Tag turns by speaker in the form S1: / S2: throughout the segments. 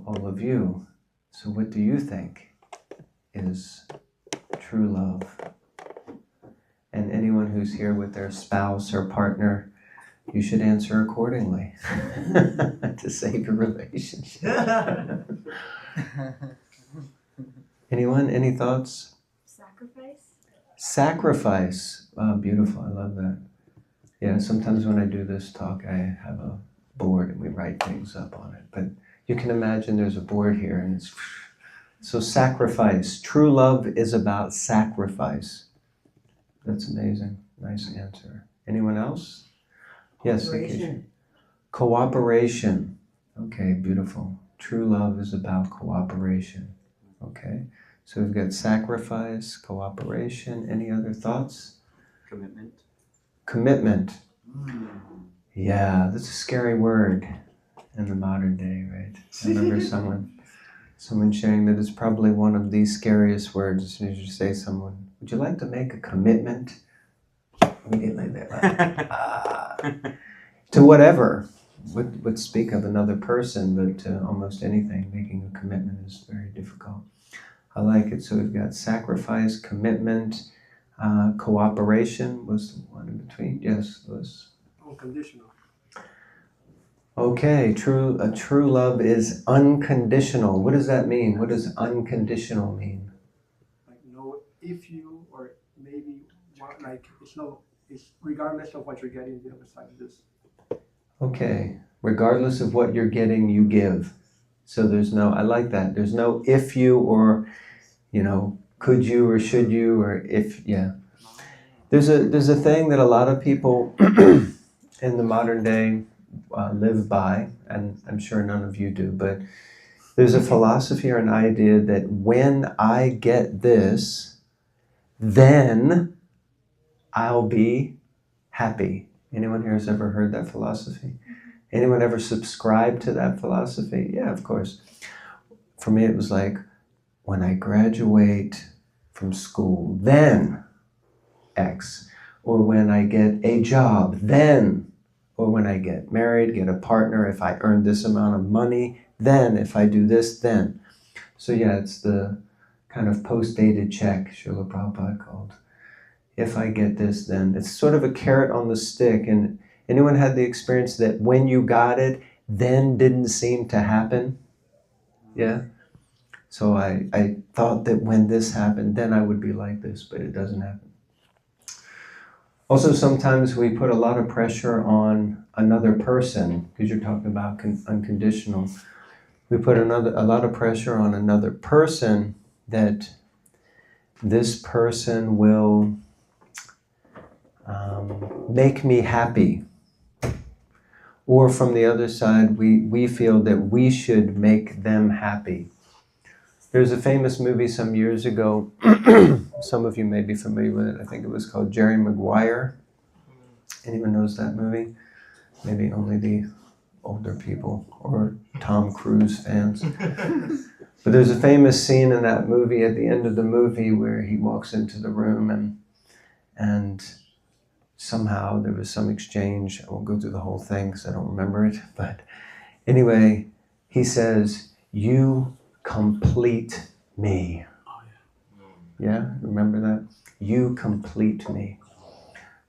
S1: all of you. So what do you think is true love? And anyone who's here with their spouse or partner, you should answer accordingly to save your relationship. Anyone? Any thoughts?
S2: Sacrifice.
S1: Sacrifice. Oh, beautiful. I love that. Yeah, sometimes when I do this talk, I have a board and we write things up on it. But you can imagine there's a board here and it's... So sacrifice. True love is about sacrifice. That's amazing. Nice answer. Anyone else? Yes, cooperation. Okay, beautiful. True love is about cooperation. Okay, so we've got sacrifice, cooperation. Any other thoughts?
S3: Commitment.
S1: Commitment. Yeah, that's a scary word in the modern day, right? I remember someone sharing that it's probably one of the scariest words. As soon as you say someone, would you like to make a commitment? Immediately they're like, to whatever. Would speak of another person, but almost anything, making a commitment is very difficult. I like it. So we've got sacrifice, commitment, cooperation was the one in between. Yes, was
S4: unconditional.
S1: Okay, true love is unconditional. What does that mean? What does unconditional mean?
S4: Like no if you or maybe like it's regardless of what you're getting the other side of this.
S1: Okay, regardless of what you're getting, you give. So there's no, I like that. There's no if you or, could you or should you or if, yeah. There's a thing that a lot of people in the modern day live by, and I'm sure none of you do, but there's a philosophy or an idea that when I get this, then I'll be happy. Anyone here has ever heard that philosophy? Anyone ever subscribed to that philosophy? Yeah, of course. For me, it was like, when I graduate from school, then X. Or when I get a job, then. Or when I get married, get a partner, if I earn this amount of money, then. If I do this, then. So yeah, it's the kind of post-dated check Srila Prabhupada called. If I get this, then. It's sort of a carrot on the stick. And anyone had the experience that when you got it, then didn't seem to happen? Yeah? So I thought that when this happened, then I would be like this, but it doesn't happen. Also, sometimes we put a lot of pressure on another person, because you're talking about unconditional. We put a lot of pressure on another person that this person will make me happy. Or from the other side, we feel that we should make them happy. There's a famous movie some years ago, some of you may be familiar with it, I think it was called Jerry Maguire. Anyone knows that movie? Maybe only the older people or Tom Cruise fans. But there's a famous scene in that movie at the end of the movie where he walks into the room and somehow there was some exchange. I won't go through the whole thing because I don't remember it. But anyway, he says, "You complete me." Yeah, remember that? You complete me.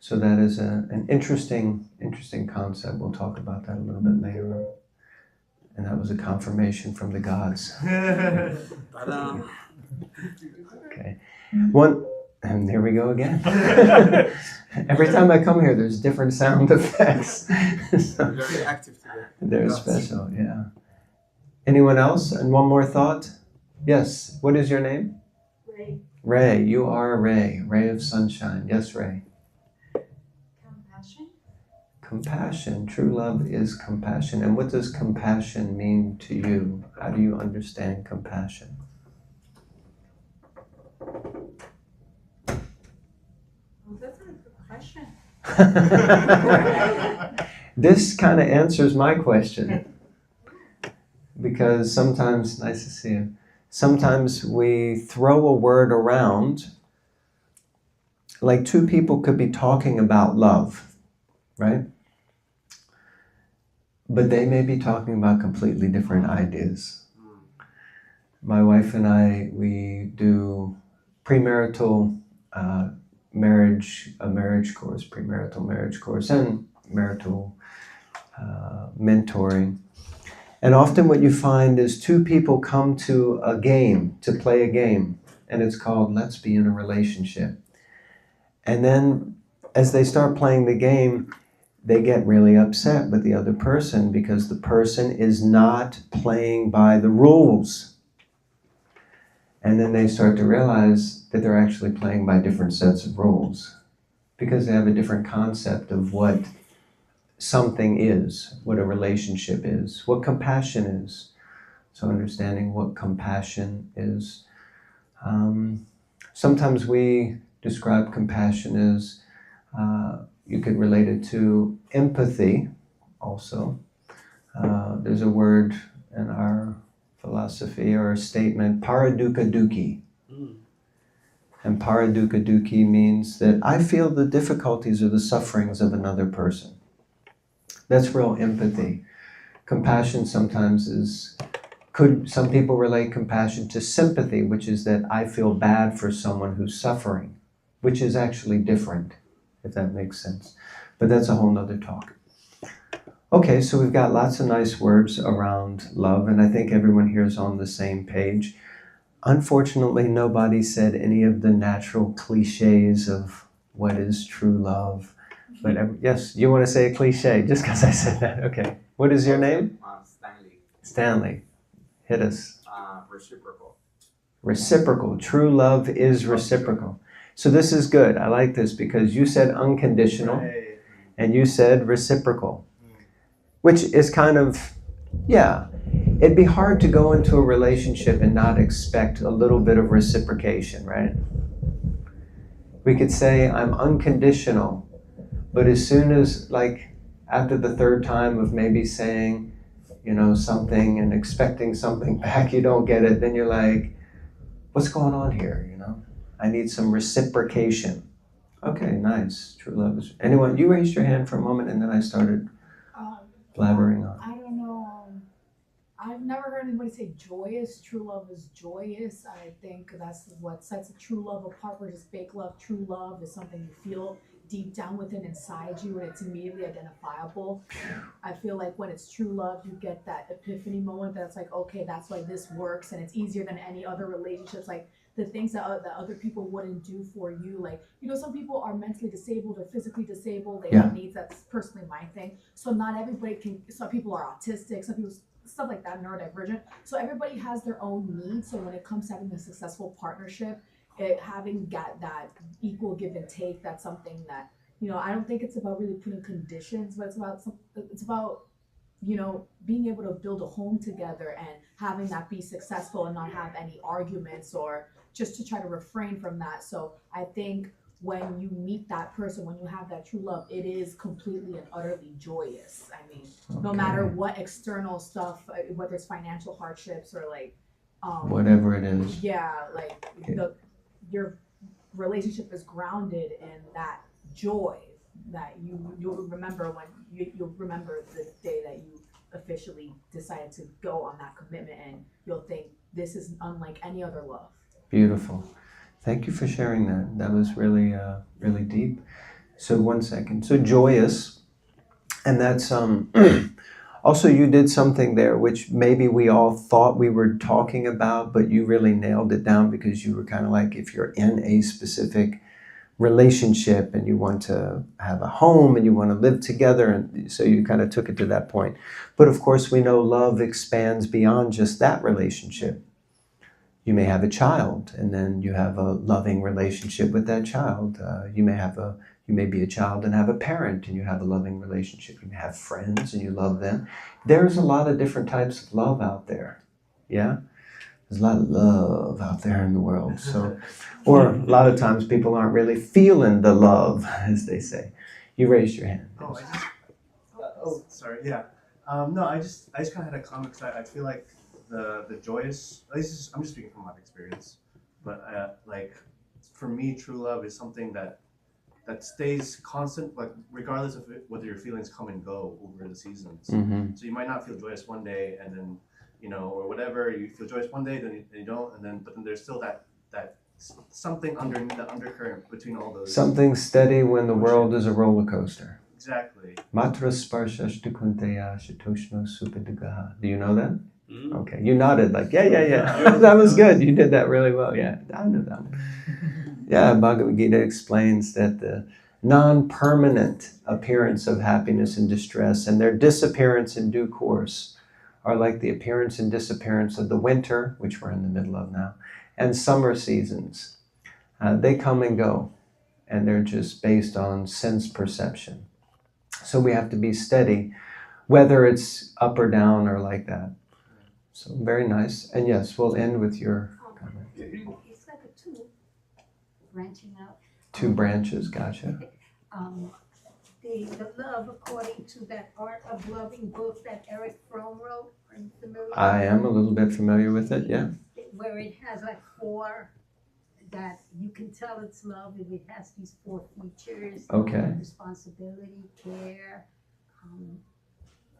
S1: So that is an interesting concept. We'll talk about that a little bit later on. And that was a confirmation from the gods. Okay. And there we go again. Every time I come here, there's different sound effects. So,
S4: Very active today.
S1: they're special, yeah. Anyone else? And one more thought? Yes. What is your name?
S2: Ray.
S1: Ray. You are Ray. Ray of sunshine. Yes, Ray.
S2: Compassion.
S1: Compassion. True love is compassion. And what does compassion mean to you? How do you understand compassion?
S2: Well, that's a good question.
S1: This kind of answers my question. Because sometimes, nice to see you, sometimes we throw a word around, like two people could be talking about love, right? But they may be talking about completely different ideas. my wife and I, we do premarital marriage course, premarital marriage course, and marital mentoring. And often what you find is two people come to a game, to play a game, and it's called Let's Be in a Relationship. And then as they start playing the game, they get really upset with the other person because the person is not playing by the rules. And then they start to realize that they're actually playing by different sets of rules because they have a different concept of what something is, what a relationship is, what compassion is. So understanding what compassion is. Sometimes we describe compassion as, you could relate it to empathy also. There's a word in our philosophy or a statement, paraduka dukkhi. And paraduka dukkhi means that I feel the difficulties or the sufferings of another person. That's real empathy. Compassion sometimes some people relate compassion to sympathy, which is that I feel bad for someone who's suffering, which is actually different, if that makes sense. But that's a whole nother talk. Okay, so we've got lots of nice words around love, and I think everyone here is on the same page. Unfortunately, nobody said any of the natural cliches of what is true love. But yes, you want to say a cliche just because I said that. Okay. What is your name?
S3: Stanley.
S1: Stanley. Hit us.
S3: Reciprocal.
S1: Reciprocal. True love is reciprocal. So this is good. I like this because you said unconditional and you said reciprocal, which is kind of, yeah. It'd be hard to go into a relationship and not expect a little bit of reciprocation, right? We could say, I'm unconditional. But as soon as, like, after the third time of maybe saying, something and expecting something back, you don't get it, then you're like, what's going on here, I need some reciprocation. Okay, nice. True love is... Anyone, you raised your hand for a moment and then I started blabbering on.
S5: I don't know. I've never heard anybody say joyous. True love is joyous. I think that's what sets a true love apart versus fake love. True love is something you feel deep down within inside you and it's immediately identifiable. I feel like when it's true love, you get that epiphany moment that's like, okay, that's why this works, and it's easier than any other relationships. Like the things that other people wouldn't do for you. Like, some people are mentally disabled or physically disabled. They have needs. That's personally my thing. So not everybody can, some people are autistic, some people, stuff like that, neurodivergent. So everybody has their own needs. So when it comes to having a successful partnership, having got that equal give and take, that's something that, I don't think it's about really putting conditions, but it's about being able to build a home together and having that be successful and not have any arguments or just to try to refrain from that. So I think when you meet that person, when you have that true love, it is completely and utterly joyous. I mean, no matter what external stuff, whether it's financial hardships or like
S1: whatever it is.
S5: Yeah, like your relationship is grounded in that joy that you'll remember when you'll remember the day that you officially decided to go on that commitment, and you'll think this is unlike any other love.
S1: Beautiful. Thank you for sharing that. That was really, really deep. So 1 second. So joyous, and that's also you did something there which maybe we all thought we were talking about, but you really nailed it down because you were kind of like, if you're in a specific relationship and you want to have a home and you want to live together, and so you kind of took it to that point. But of course we know love expands beyond just that relationship. You may have a child and then you have a loving relationship with that child. You may be a child and have a parent and you have a loving relationship. You may have friends and you love them. There's a lot of different types of love out there. Yeah? There's a lot of love out there in the world. So, or a lot of times people aren't really feeling the love, as they say. You raised your hand.
S6: Sorry. Yeah. No, I just kind of had a comment because I feel like the joyous. At least I'm just speaking from my experience, but like for me, true love is something that stays constant, like regardless of whether your feelings come and go over the seasons.
S1: Mm-hmm.
S6: So you might not feel joyous one day, and then or whatever. You feel joyous one day, then you don't, but then there's still that something under the undercurrent between all those.
S1: Something steady when the world is a roller coaster.
S6: Exactly.
S1: Matra sparsashtu kunteya shatoshno supidagaha. Do you know that?
S3: Mm-hmm.
S1: Okay, you nodded like, yeah. That was good. You did that really well. Yeah, I know that one. Yeah, Bhagavad Gita explains that the non-permanent appearance of happiness and distress and their disappearance in due course are like the appearance and disappearance of the winter, which we're in the middle of now, and summer seasons. They come and go, and they're just based on sense perception. So we have to be steady, whether it's up or down or like that. So very nice. And yes, we'll end with your comment.
S7: It's like a two branching out.
S1: 2 branches, gotcha.
S7: The love according to that Art of Loving book that Eric Fromm wrote. Are you familiar?
S1: I am a little bit familiar with it, yeah.
S7: Where it has like 4 that you can tell it's love if it has these 4 features.
S1: Okay.
S7: Responsibility, care.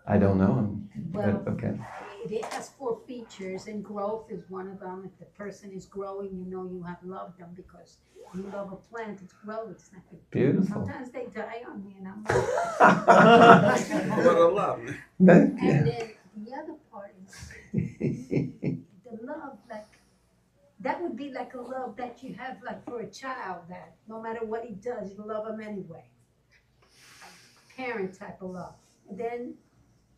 S1: I don't know,
S7: Well,
S1: but okay.
S7: it has 4 features, and growth is one of them. If the person is growing, you have loved them, because you love a plant, it's growing. It's not good.
S1: Beautiful.
S7: Sometimes they die on me, and I'm
S3: What a love.
S1: Thank
S7: And
S1: you.
S7: then the other part is the love, like, that would be like a love that you have like for a child, that no matter what he does, you love him anyway. Parent type of love. And then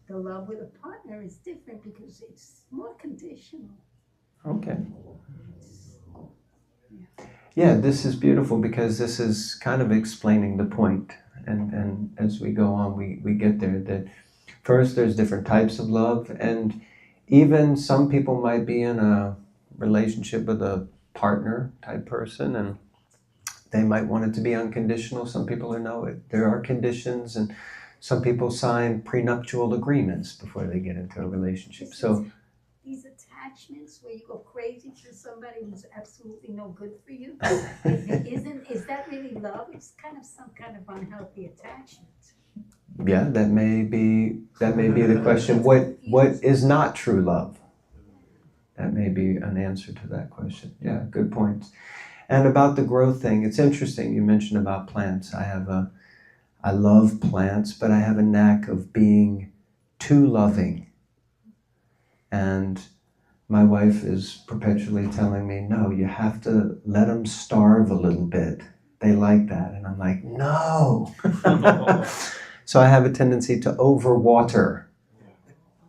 S7: the love with a partner is different because it's more conditional.
S1: Okay. Yeah, this is beautiful because this is kind of explaining the point. And as we go on, we get there that first there's different types of love, and even some people might be in a relationship with a partner type person and they might want it to be unconditional. Some people there are conditions, and some people sign prenuptial agreements before they get into a relationship. So
S7: These attachments where you go crazy for somebody who's absolutely no good for you, is that really love? It's kind of some kind of unhealthy attachment.
S1: yeah, that may be the question. What is not true love? That may be an answer to that question. Yeah, good point. And about the growth thing, it's interesting. You mentioned about plants. I love plants, but I have a knack of being too loving. And my wife is perpetually telling me, no, you have to let them starve a little bit. They like that. And I'm like, no. So I have a tendency to overwater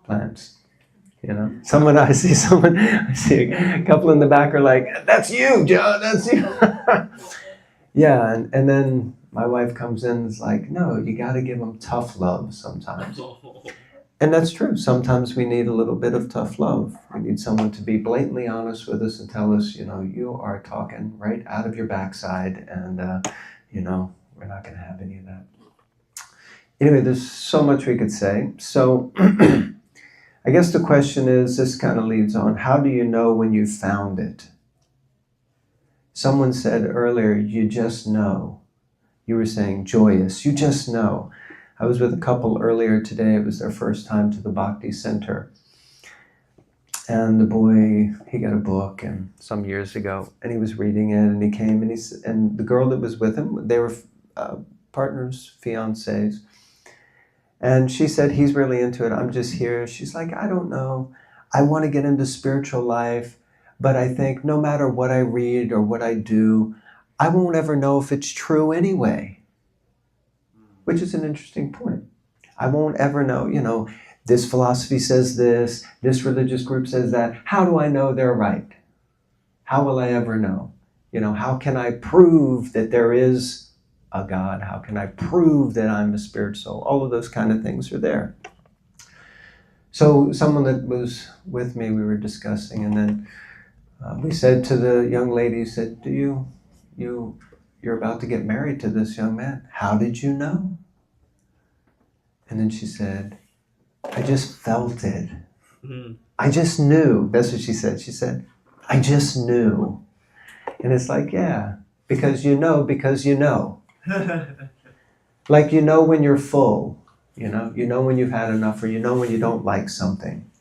S1: plants. I see a couple in the back are like, that's you, Joe, that's you. Yeah, and then my wife comes in and is like, no, you got to give them tough love sometimes. And that's true. Sometimes we need a little bit of tough love. We need someone to be blatantly honest with us and tell us, you are talking right out of your backside, and, we're not going to have any of that. Anyway, there's so much we could say. So I guess the question is, this kind of leads on, how do you know when you found it? Someone said earlier, you just know. You were saying joyous, you just know. I was with a couple earlier today. It was their first time to the Bhakti Center. And the boy, he got a book and some years ago, and he was reading it, and he came, and the girl that was with him, they were partners, fiancés. And she said, he's really into it. I'm just here. She's like, I don't know. I want to get into spiritual life, but I think no matter what I read or what I do, I won't ever know if it's true anyway. Which is an interesting point. I won't ever know, this philosophy says this religious group says that. How do I know they're right? How will I ever know? How can I prove that there is a God? How can I prove that I'm a spirit soul? All of those kind of things are there. So someone that was with me, we were discussing, and then we said to the young lady, said, you're about to get married to this young man. How did you know? And then she said, I just felt it. Mm-hmm. I just knew. That's what she said. She said, I just knew. And it's like, yeah, because you know. Like when you're full, you know when you've had enough, or when you don't like something.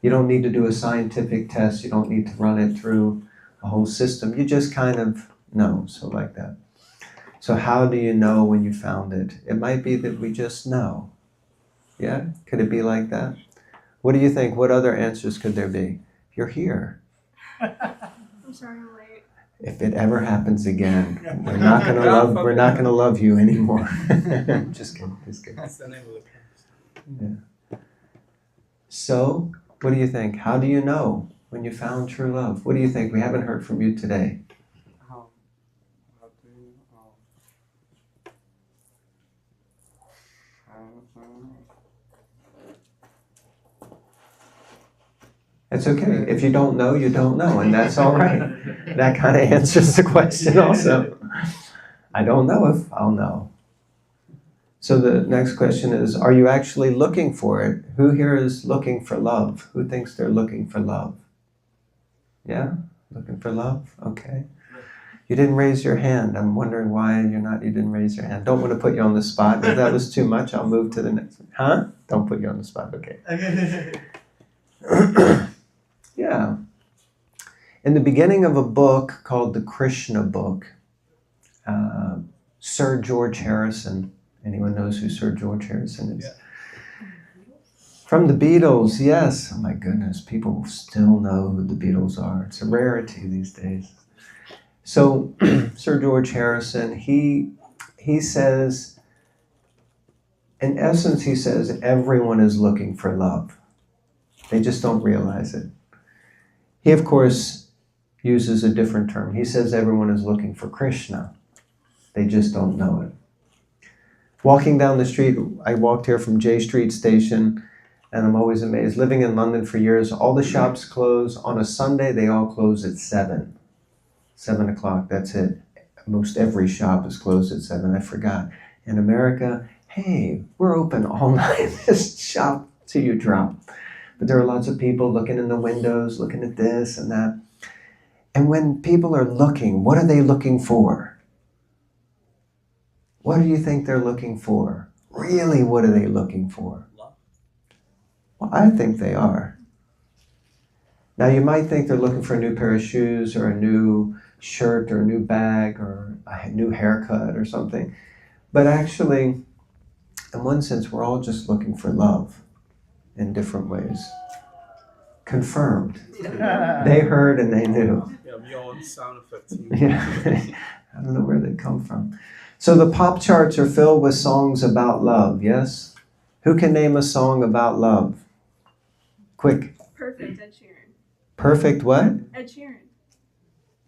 S1: You don't need to do a scientific test. You don't need to run it through a whole system. You just kind of know, so like that. So how do you know when you found it? It might be that we just know. Yeah? Could it be like that? What do you think? What other answers could there be? You're here.
S2: I'm sorry I'm late.
S1: If it ever happens again, we're not gonna love you anymore. Just kidding.
S3: That's the name of the podcast.
S1: So, what do you think? How do you know when you found true love? What do you think? We haven't heard from you today.
S3: How do you
S1: It's okay. If you don't know, you don't know, and that's all right. That kind of answers the question also. I don't know if I'll know. So the next question is, are you actually looking for it? Who here is looking for love? Who thinks they're looking for love? Yeah? Looking for love? Okay. You didn't raise your hand. I'm wondering why you didn't raise your hand. Don't want to put you on the spot. If that was too much, I'll move to the next one. Huh? Don't put you on the spot. Okay. Yeah. In the beginning of a book called the Krishna book, Sir George Harrison, anyone knows who Sir George Harrison is? Yeah. From the Beatles, yes. Oh my goodness, people still know who the Beatles are. It's a rarity these days. So Sir George Harrison, he says, in essence, he says everyone is looking for love. They just don't realize it. He, of course, uses a different term. He says everyone is looking for Krishna. They just don't know it. Walking down the street, I walked here from J Street Station, and I'm always amazed. Living in London for years, all the shops close. On a Sunday, they all close at 7. 7 o'clock, that's it. Most every shop is closed at 7. I forgot. In America, hey, we're open all night. Just shop till you drop. But there are lots of people looking in the windows, looking at this and that. And when people are looking, what are they looking for? What do you think they're looking for? Really, what are they looking for? Well, I think they are. Now, you might think they're looking for a new pair of shoes or a new shirt or a new bag or a new haircut or something. But actually, in one sense, we're all just looking for love in different ways. Confirmed. They heard and they knew.
S3: Yeah, we all sound effects.
S1: Yeah, I don't know where they come from. So the pop charts are filled with songs about love, yes? Who can name a song about love? Quick.
S2: Perfect, Ed Sheeran.
S1: Perfect what?
S2: Ed Sheeran.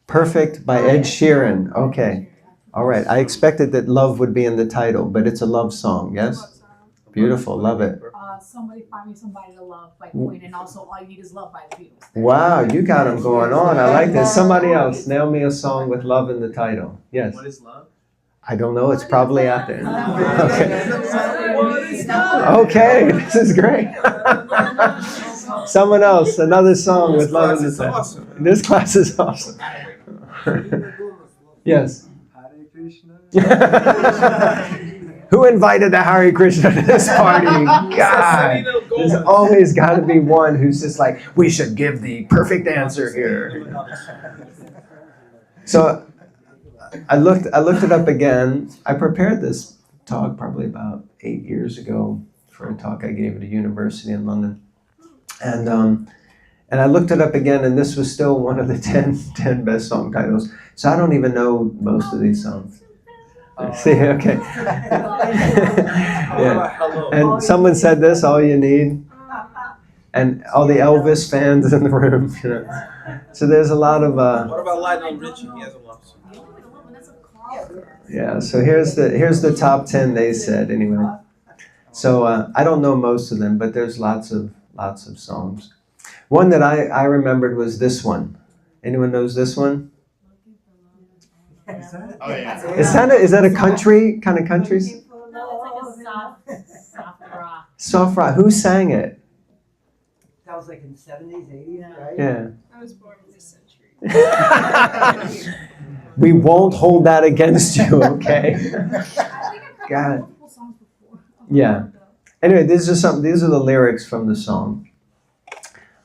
S1: Perfect by Ed Sheeran. Okay. All right. I expected that love would be in the title, but it's a love song, yes?
S2: Love song.
S1: Beautiful. Love it.
S5: Somebody Find Me Somebody to Love by Queen, and also All You Need Is Love by the Beatles.
S1: Wow, you got them going on. I like this. Somebody else, nail me a song with love in the title. Yes.
S6: What is love?
S1: I don't know. It's probably out there.
S2: Okay.
S1: Okay, this is great. Someone else, another song with love in the title.
S3: Awesome.
S1: This class is awesome. Yes.
S4: Hare Krishna.
S1: Who invited the Hare Krishna to this party? God, there's always got to be one who's just like, we should give the perfect answer here. So I looked it up again. I prepared this talk probably about 8 years ago for a talk I gave at a university in London. And I looked it up again, and this was still one of the 10 best song titles. So I don't even know most of these songs. See, okay. Yeah. And someone said this, all you need. And all the Elvis fans in the room, you know. So there's a lot of
S3: What about Lionel Richie? He has a love song.
S1: yeah, so here's the top 10 they said anyway. So I don't know most of them, but there's lots of songs. One that I remembered was this one. Anyone knows this one?
S6: Oh yeah.
S1: Is that a country kind of country?
S5: No, it's like a soft rock.
S1: Soft rock. Who sang it?
S8: That was like in the 70s, 80s, right?
S1: Yeah.
S2: I was born in this century.
S1: We won't hold that against you, okay? God.
S5: Multiple songs before.
S1: Yeah. Anyway, these are the lyrics from the song.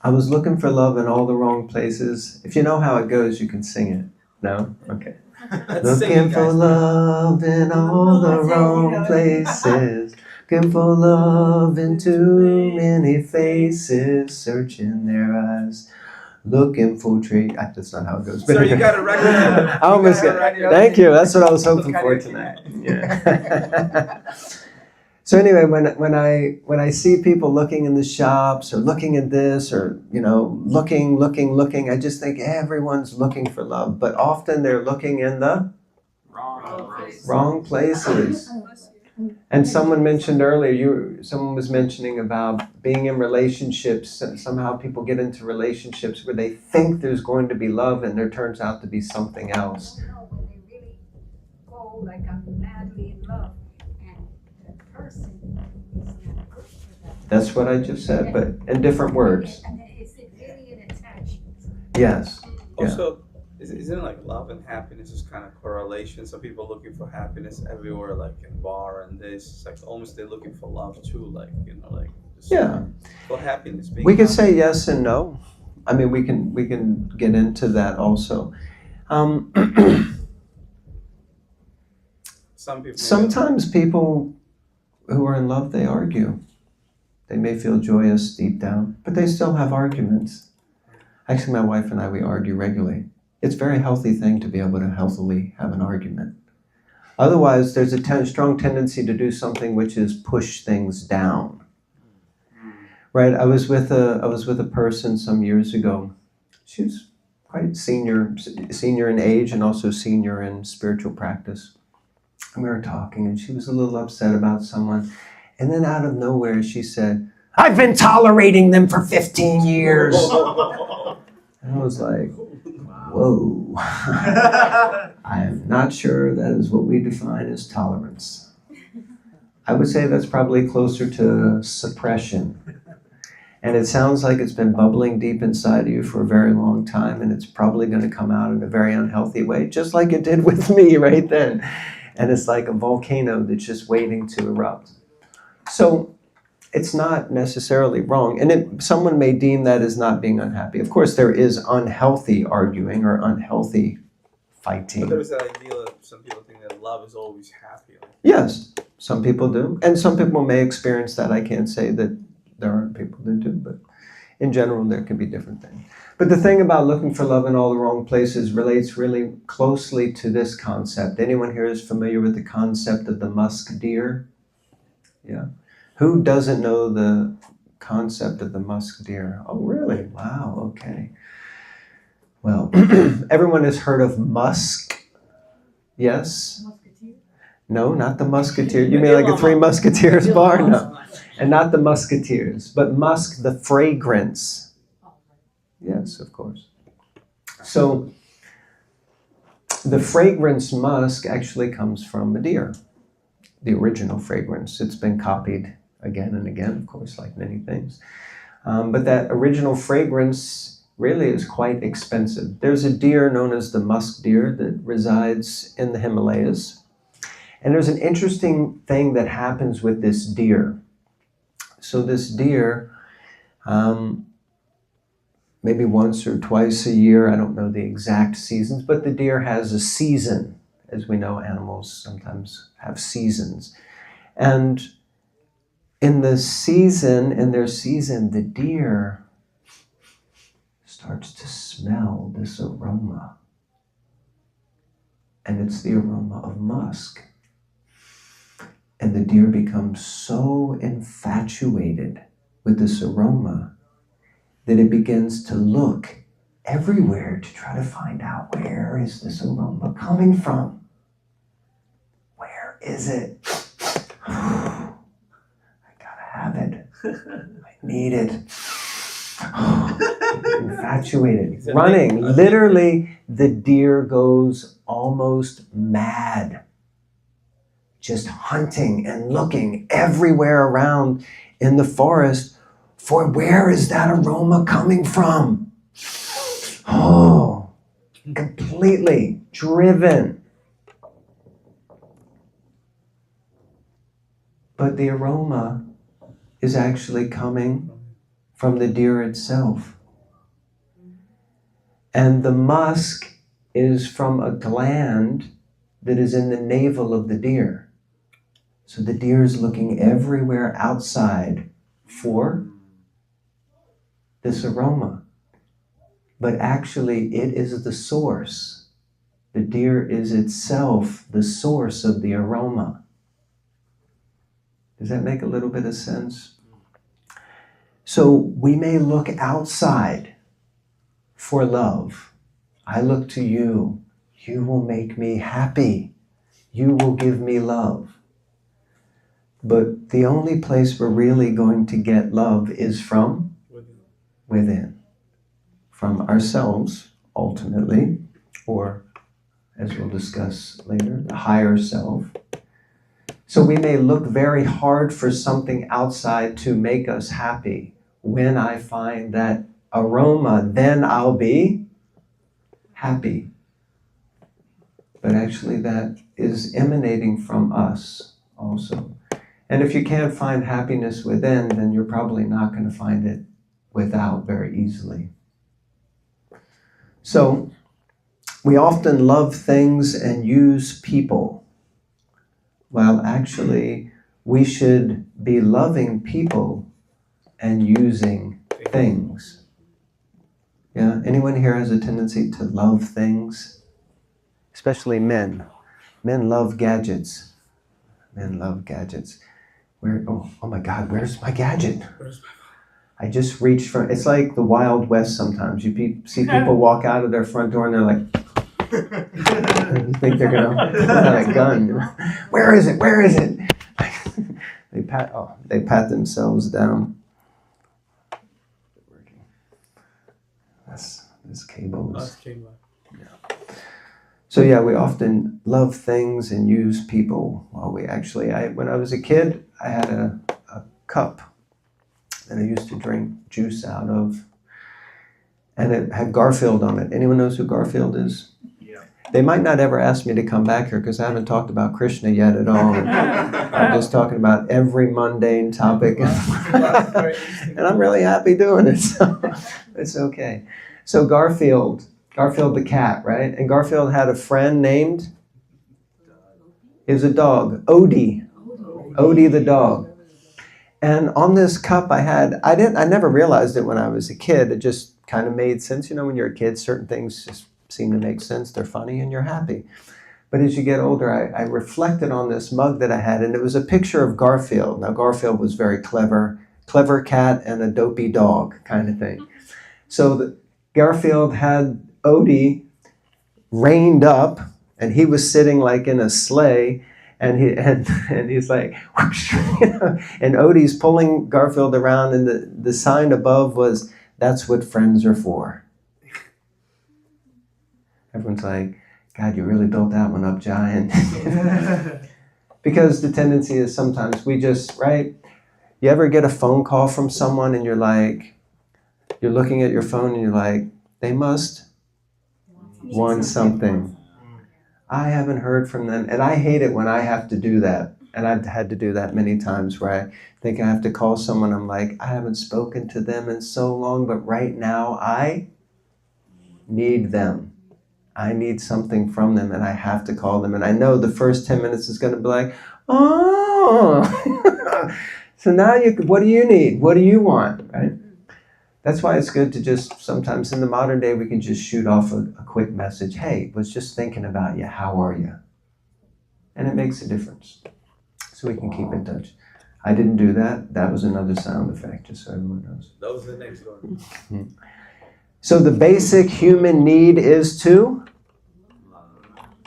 S1: I was looking for love in all the wrong places. If you know how it goes, you can sing it. No? Okay.
S3: Let's sing
S1: Looking
S3: it,
S1: for
S3: guys.
S1: love in all the wrong places. Looking for love in too many faces. Searching their eyes. Looking for trees. That's not how it goes.
S3: So you got a record.
S1: I almost got. Thank you. That's what I was hoping for tonight. Yeah. So anyway, when I see people looking in the shops or looking at this or looking, I just think everyone's looking for love, but often they're looking in the wrong places. And someone mentioned earlier, someone was mentioning about being in relationships, and somehow people get into relationships where they think there's going to be love and there turns out to be something else.
S7: No, when they really go like I'm madly in love and the person is not good for them.
S1: That's what I just said, but in different words.
S7: And is it really an attachment?
S1: Yes.
S3: Also, isn't it like love and happiness is kind of correlation? Some people looking for happiness everywhere, like in bar and this. It's like almost they're looking for love too, like just
S1: Yeah.
S3: for happiness. Being
S1: We can
S3: happy.
S1: say yes and no. I mean, we can get into that also.
S3: Some people.
S1: Sometimes people who are in love, they argue. They may feel joyous deep down, but they still have arguments. Actually, my wife and I, we argue regularly. It's a very healthy thing to be able to healthily have an argument. Otherwise, there's a strong tendency to do something which is push things down. Right? I was with a person some years ago. She was quite senior in age and also senior in spiritual practice. And we were talking, and she was a little upset about someone. And then out of nowhere, she said, "I've been tolerating them for 15 years." And I was like, whoa. I am not sure that is what we define as tolerance. I would say that's probably closer to suppression. And it sounds like it's been bubbling deep inside of you for a very long time, and it's probably going to come out in a very unhealthy way, just like it did with me right then. And it's like a volcano that's just waiting to erupt. So it's not necessarily wrong. And someone may deem that as not being unhappy. Of course, there is unhealthy arguing or unhealthy fighting.
S3: But there's that idea that some people think that love is always happy.
S1: Yes, some people do. And some people may experience that. I can't say that there aren't people that do, but in general, there can be different things. But the thing about looking for love in all the wrong places relates really closely to this concept. Anyone here is familiar with the concept of the musk deer? Yeah. Who doesn't know the concept of the musk deer? Oh, really? Wow, okay. Well, everyone has heard of musk? Yes?
S5: Musketeer?
S1: No, not the musketeer. You mean like a Three Musketeers bar? No. And not the musketeers, but musk, the fragrance. Yes, of course. So the fragrance musk actually comes from a deer, the original fragrance. It's been copied again and again, of course, like many things. But that original fragrance really is quite expensive. There's a deer known as the musk deer that resides in the Himalayas. And there's an interesting thing that happens with this deer. So this deer, maybe once or twice a year, I don't know the exact seasons, but the deer has a season. As we know, animals sometimes have seasons. And in their season, the deer starts to smell this aroma. And it's the aroma of musk. And the deer becomes so infatuated with this aroma that it begins to look everywhere to try to find out, where is this aroma coming from? Where is it? I gotta have it. I need it. Infatuated. Running. Literally, the deer goes almost mad. Just hunting and looking everywhere around in the forest for where is that aroma coming from? Oh, completely driven. But the aroma is actually coming from the deer itself. And the musk is from a gland that is in the navel of the deer. So the deer is looking everywhere outside for this aroma. But actually, it is the source. The deer is itself the source of the aroma. Does that make a little bit of sense? So we may look outside for love. I look to you. You will make me happy. You will give me love. But the only place we're really going to get love is from within. From ourselves, ultimately, or as we'll discuss later, the higher self. So we may look very hard for something outside to make us happy. When I find that aroma, then I'll be happy. But actually that is emanating from us also. And if you can't find happiness within, then you're probably not going to find it without very easily. So, we often love things and use people, while actually we should be loving people and using things. Yeah, anyone here has a tendency to love things? Especially men. Men love gadgets. Men love gadgets. Oh my God, where's my gadget? I just reached for, it's like the Wild West sometimes. You see people walk out of their front door and they're like, you think they're going to pull out a gun. Where is it? Where is it? They pat themselves down. This cable is... So yeah, we often love things and use people while we actually, when I was a kid, I had a cup that I used to drink juice out of, and it had Garfield on it. Anyone knows who Garfield is?
S6: Yeah.
S1: They might not ever ask me to come back here because I haven't talked about Krishna yet at all. I'm just talking about every mundane topic. And I'm really happy doing it, so it's okay. So Garfield the cat, right? And Garfield had a friend named, it was a dog, Odie the dog. And on this cup I never realized it when I was a kid. It just kind of made sense. You know, when you're a kid, certain things just seem to make sense. They're funny and you're happy. But as you get older, I reflected on this mug that I had, and it was a picture of Garfield. Now, Garfield was very clever cat and a dopey dog kind of thing. So Garfield had Odie reined up, and he was sitting like in a sleigh, and he's like, whoosh, you know, and Odie's pulling Garfield around, and the sign above was, "That's what friends are for." Everyone's like, God, you really built that one up, giant. Because the tendency is sometimes we just, right? You ever get a phone call from someone and you're looking at your phone and you're like, they must want something. I haven't heard from them. And I hate it when I have to do that. And I've had to do that many times where I think I have to call someone. I'm like, I haven't spoken to them in so long, but right now I need them. I need something from them and I have to call them. And I know the first 10 minutes is going to be like, oh, so now what do you need? What do you want? Right? That's why it's good to just, sometimes in the modern day, we can just shoot off a quick message. Hey, was just thinking about you. How are you? And it makes a difference. So we can keep in touch. I didn't do that. That was another sound effect, just so everyone knows.
S3: That was the next one.
S1: So the basic human need is to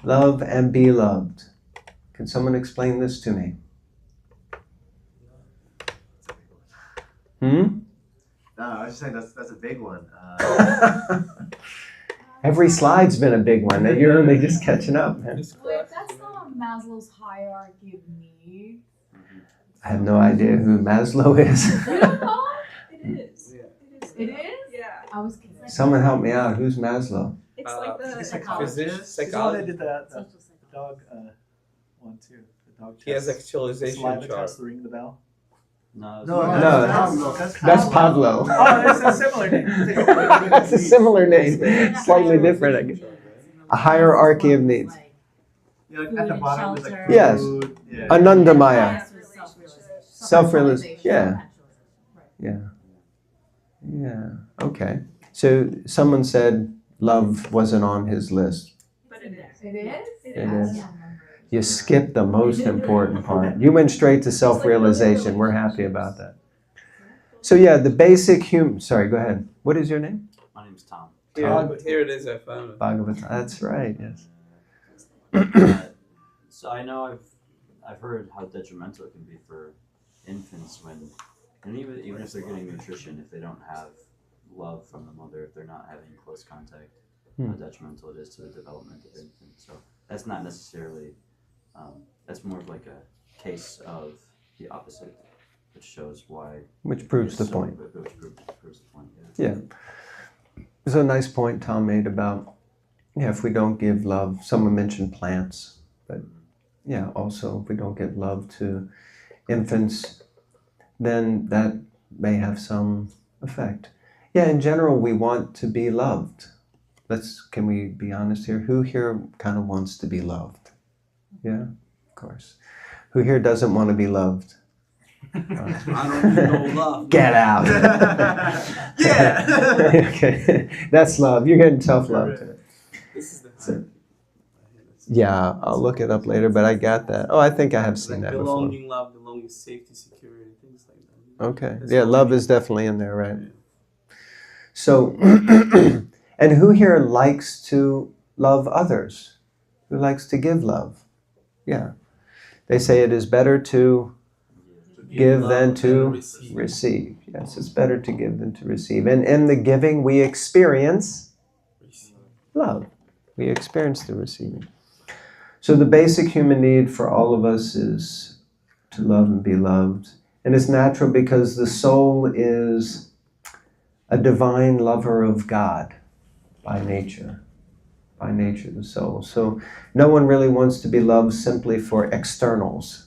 S1: love and be loved. Can someone explain this to me?
S6: No, I was just saying that's a big one.
S1: Every slide's been a big one. You're only just catching up. Man.
S5: Wait, that's not Maslow's hierarchy of needs.
S1: I have no idea who Maslow is.
S5: You don't know?
S2: It is.
S5: It is?
S2: Yeah.
S5: I was confused.
S1: Someone help me out. Who's Maslow?
S2: It's like the
S3: psychologist.
S2: psychologist.
S8: He's the one that
S3: Psychologist.
S8: did the dog one too. The dog
S3: He has
S8: chest.
S3: actualization
S8: Saliva
S3: chart.
S8: test, the ring the bell.
S9: No,
S6: No,
S1: No, that's Pablo.
S6: Oh, that's a similar name.
S1: That's a similar name, slightly different. I guess. A hierarchy of needs.
S6: Yeah, like at the bottom is like food.
S1: Yes.
S6: Yeah.
S1: Anandamaya.
S5: Self-realization.
S1: Yeah. Yeah. Yeah. Okay. So someone said love wasn't on his list.
S5: But it is. It is?
S1: It is. You skipped the most important part. You went straight to self-realization. We're happy about that. So yeah, the basic human. Sorry, go ahead. What is your name?
S9: my name's Tom.
S3: Here it is. I found it.
S1: Bhagavata. That's right. Yes.
S9: So I know I've heard how detrimental it can be for infants when, and even if they're getting nutrition, if they don't have love from the mother, if they're not having close contact, how detrimental it is to the development of infants. So that's not necessarily, that's more of like a case of the opposite, which shows why.
S1: Which proves the point.
S9: Which proves the point. Yeah.
S1: Yeah. There's a nice point Tom made about, yeah, if we don't give love, someone mentioned plants, but yeah, also if we don't give love to infants, then that may have some effect. Yeah, in general, we want to be loved. Can we be honest here? Who here kind of wants to be loved? Yeah, of course. Who here doesn't want to be loved?
S3: I don't need no love.
S1: Get out.
S6: Yeah.
S1: Okay, that's love. You're getting tough love today.
S3: This is the
S1: So- Yeah, I'll look it up later, but I got that. Oh, I think I have seen that before.
S3: belonging, love, belonging, safety, security, things like that.
S1: Okay.
S3: That's
S1: Yeah,
S3: all
S1: love
S3: we
S1: is definitely in there, right?
S3: Yeah.
S1: So, and who here likes to love others? Who likes to give love? Yeah. They say it is better to give
S3: love
S1: than to
S3: receive.
S1: receive. Yes, it's better to give than to receive. And in the giving, we experience love. We experience the receiving. So the basic human need for all of us is to love and be loved. And it's natural because the soul is a divine lover of God by nature. By nature, the soul. So no one really wants to be loved simply for externals,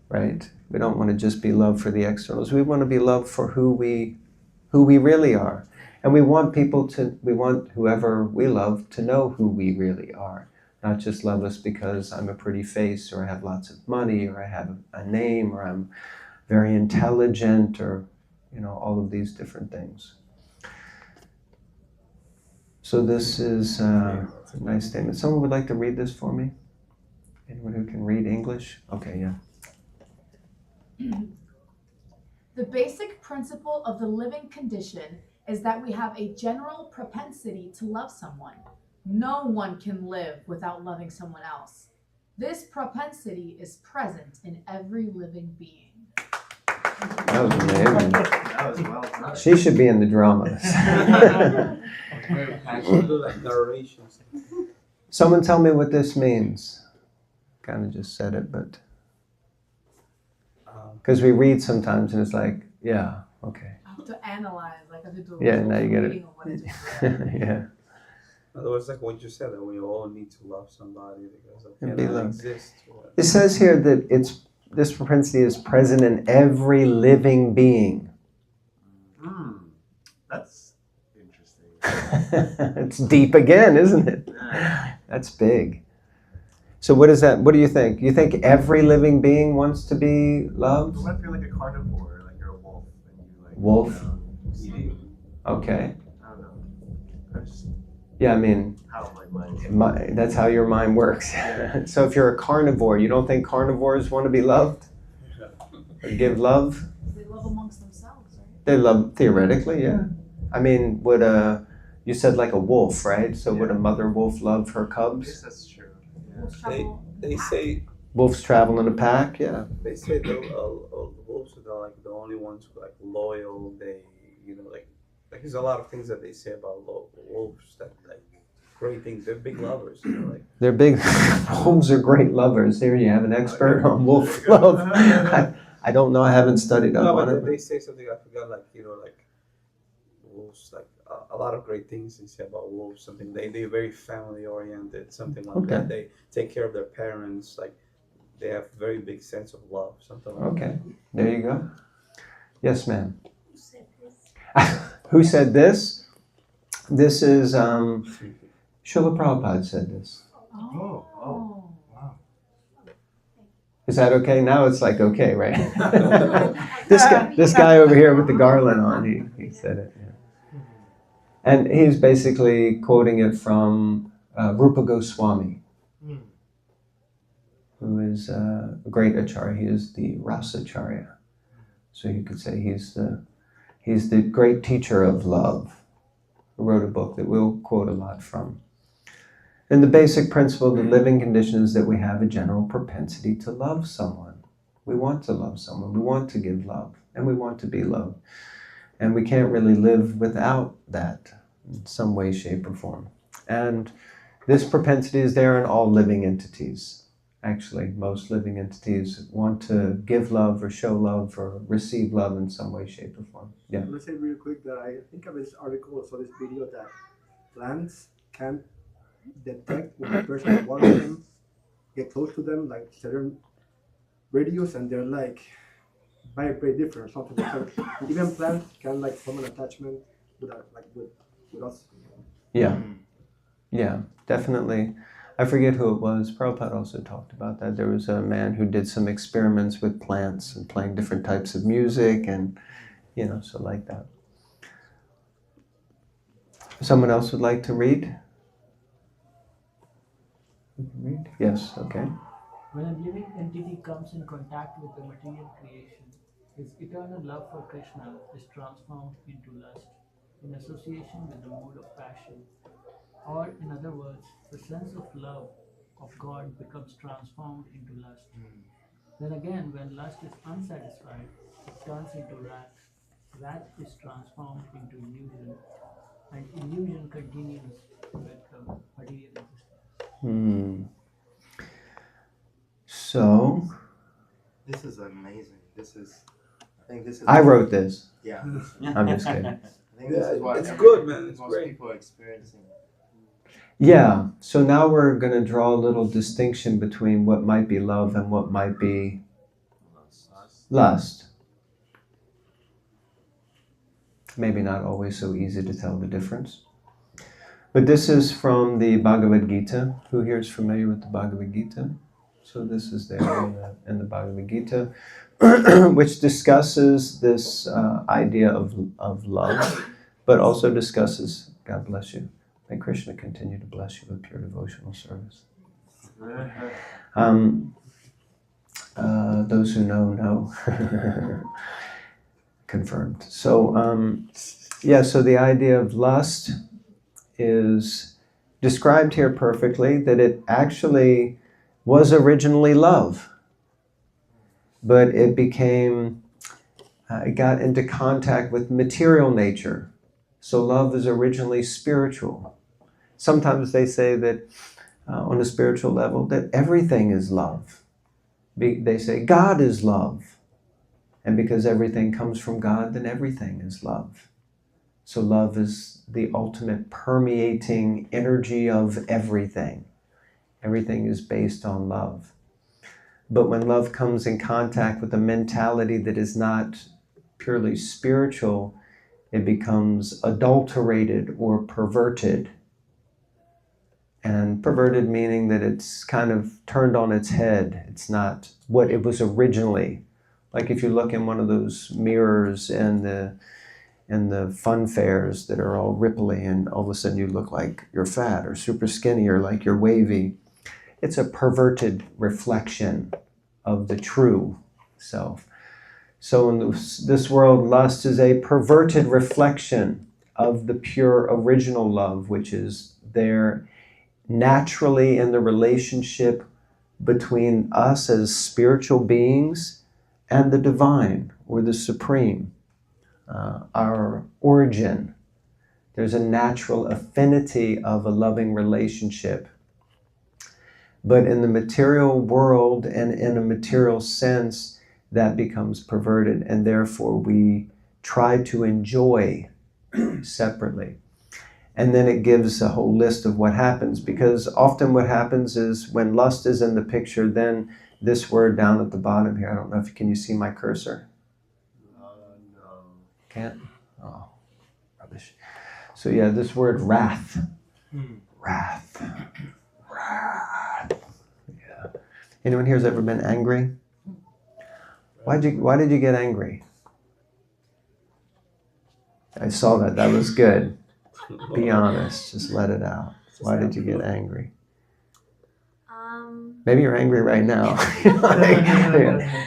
S1: right? We don't want to just be loved for the externals. We want to be loved for who we really are. And we want whoever we love to know who we really are. Not just love us because I'm a pretty face, or I have lots of money, or I have a name, or I'm very intelligent, or all of these different things. So this is a nice statement. Someone would like to read this for me? Anyone who can read English? Okay, yeah.
S5: The basic principle of the living condition is that we have a general propensity to love someone. No one can live without loving someone else. This propensity is present in every living being.
S1: That was amazing.
S6: That was well done.
S1: She should be in the dramas.
S3: Actually, do like narrations.
S1: Someone tell me what this means. Kind of just said it, but because we read sometimes and it's like, yeah, okay.
S5: I have to analyze, like I have to do
S1: Yeah, now you get it.
S5: reading of what I just read.
S1: Yeah.
S3: In other words, like what you said, that we all need to love somebody because of
S1: And be
S3: cannot
S1: loved.
S3: exist.
S1: It says here that this propensity is present in every living being.
S6: That's interesting.
S1: It's deep again, isn't it? That's big. So what is that? What do you think? You think every living being wants to be loved?
S6: What if you're like a carnivore, like you're a wolf, and you like
S1: Wolf?
S6: eating?
S1: Okay.
S6: I don't know. That's just
S1: Yeah, I mean,
S6: how my mind.
S1: that's how your mind works. So if you're a carnivore, you don't think carnivores want to be loved? Or give love?
S5: They love amongst themselves, right?
S1: They love, theoretically, yeah. I mean, you said like a wolf, right? So would a mother wolf love her
S6: I guess
S1: cubs?
S6: that's true.
S5: Wolves
S3: They
S5: travel
S3: they
S5: in packs.
S3: say
S1: Wolves travel in a pack, yeah.
S3: the wolves are like the only ones who are like loyal. They like there's a lot of things that they say about wolves that like great things. They're big lovers. Like
S1: They're big, wolves are great lovers. Here you have an expert on wolf love. I don't know, I haven't studied up
S3: no,
S1: on
S3: but
S1: it.
S3: they say something I forgot. Like like wolves like a lot of great things they say about wolves. Something they're very family oriented. Something like
S1: Okay.
S3: that. They take care of their parents. Like they have very big sense of love, something like
S1: Okay, there you go. Yes, ma'am.
S7: Who said this?
S1: Who said this? This is Srila Prabhupada said this.
S6: Oh. Wow.
S1: Is that okay? Now it's like okay, right? this guy over here with the garland on, he said it. Yeah. And he's basically quoting it from Rupa Goswami, who is a great acharya. He is the Rasacharya. So you could say he's the great teacher of love, who wrote a book that we'll quote a lot from. And the basic principle of the living condition is that we have a general propensity to love someone. We want to love someone. We want to give love. And we want to be loved. And we can't really live without that in some way, shape, or form. And this propensity is there in all living entities. Actually, most living entities want to give love or show love or receive love in some way, shape, or form. Yeah.
S4: Let's say real quick that I think of this article or saw this video that plants can detect when a person wants them, get close to them, like certain radios, and they're like vibrate different or something. So even plants can like form an attachment with us.
S1: Yeah. Yeah, definitely. I forget who it was. Prabhupada also talked about that. There was a man who did some experiments with plants and playing different types of music and, so like that. Someone else would like to read? Read? Yes, okay.
S10: When a living entity comes in contact with the material creation, his eternal love for Krishna is transformed into lust in association with the mode of passion. Or, in other words, the sense of love of God becomes transformed into lust. Then again, when lust is unsatisfied, it turns into wrath. Wrath is transformed into illusion, and illusion continues with the material existence.
S1: So,
S6: This is amazing. I think this is.
S1: I wrote this.
S6: Yeah.
S1: I'm just kidding.
S6: I think this is what
S3: it's good, man. It's
S6: most
S3: great.
S6: people are experiencing.
S1: Yeah, so now we're going to draw a little distinction between what might be love and what might be lust. Maybe not always so easy to tell the difference. But this is from the Bhagavad Gita. Who here is familiar with the Bhagavad Gita? So this is there in the Bhagavad Gita, which discusses this idea of love, but also discusses, God bless you, may Krishna continue to bless you with pure devotional service. Those who know. Confirmed. So, so the idea of lust is described here perfectly, that it actually was originally love, but it became, it got into contact with material nature. So love is originally spiritual. Sometimes they say that on a spiritual level that everything is love. They say God is love. And because everything comes from God, then everything is love. So love is the ultimate permeating energy of everything. Everything is based on love. But when love comes in contact with a mentality that is not purely spiritual, it becomes adulterated or perverted. And perverted meaning that it's kind of turned on its head. It's not what it was originally. Like if you look in one of those mirrors in the fun fairs that are all ripply and all of a sudden you look like you're fat or super skinny or like you're wavy. It's a perverted reflection of the true self. So in this world, lust is a perverted reflection of the pure original love, which is there naturally in the relationship between us as spiritual beings and the divine or the supreme, our origin. There's a natural affinity of a loving relationship. But in the material world and in a material sense, that becomes perverted, and therefore we try to enjoy separately. And then it gives a whole list of what happens, because often what happens is when lust is in the picture, then this word down at the bottom here. I don't know if can you see my cursor?
S6: No.
S1: Can't? Oh, rubbish. So yeah, this word wrath. Wrath. Wrath. Yeah. Anyone here's ever been angry? Why did you get angry? I saw that. That was good. Be honest. Just let it out. Why did you get angry? Maybe you're angry right now.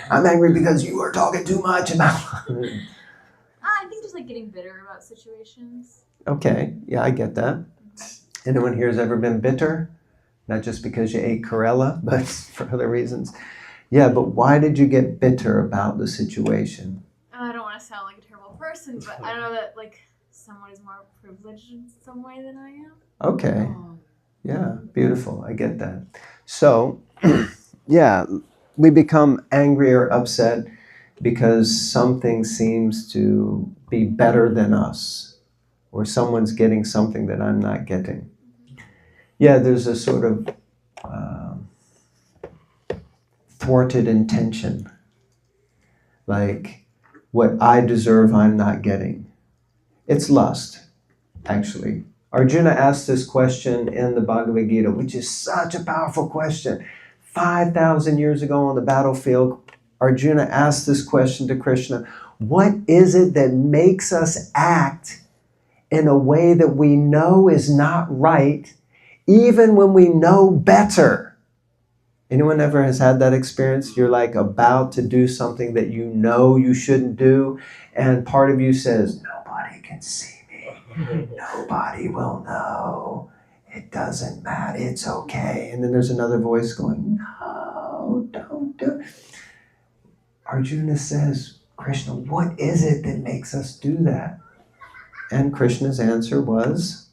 S1: I'm angry because you are talking too much about.
S11: I think just like getting bitter about situations.
S1: Okay, yeah, I get that. Anyone here has ever been bitter? Not just because you ate Corella, but for other reasons. Yeah, but why did you get bitter about the situation?
S11: I don't want to sound like a terrible person, but I know that like someone is more privileged in some way than I am.
S1: Okay. Yeah, beautiful. I get that. So, yeah, we become angry or upset because something seems to be better than us, or someone's getting something that I'm not getting. Yeah, there's a sort of thwarted intention. Like, what I deserve, I'm not getting. It's lust, actually. Arjuna asked this question in the Bhagavad Gita, which is such a powerful question. 5,000 years ago on the battlefield, Arjuna asked this question to Krishna. What is it that makes us act in a way that we know is not right, even when we know better? Anyone ever has had that experience? You're like about to do something that you know you shouldn't do, and part of you says, nobody can see. Nobody will know. It doesn't matter. It's okay. And then there's another voice going, no, don't do it. Arjuna says, Krishna, what is it that makes us do that? And Krishna's answer was,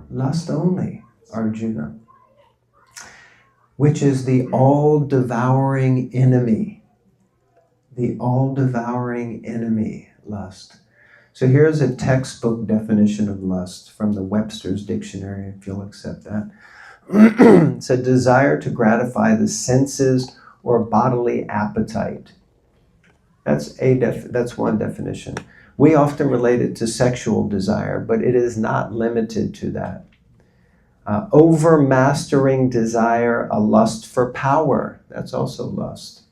S1: lust only, Arjuna, which is the all-devouring enemy. The all-devouring enemy, lust. So here's a textbook definition of lust from the Webster's Dictionary, if you'll accept that. It's a desire to gratify the senses or bodily appetite. That's one definition. We often relate it to sexual desire, but it is not limited to that. Overmastering desire, a lust for power. That's also lust.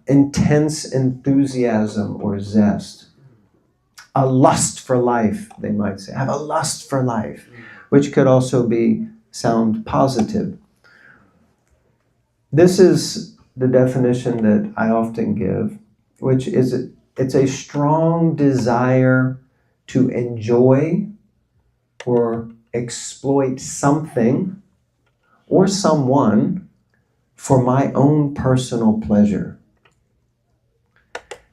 S1: Intense enthusiasm or zest. A lust for life, they might say. Have a lust for life, which could also sound positive. This is the definition that I often give, which is it's a strong desire to enjoy or exploit something or someone for my own personal pleasure.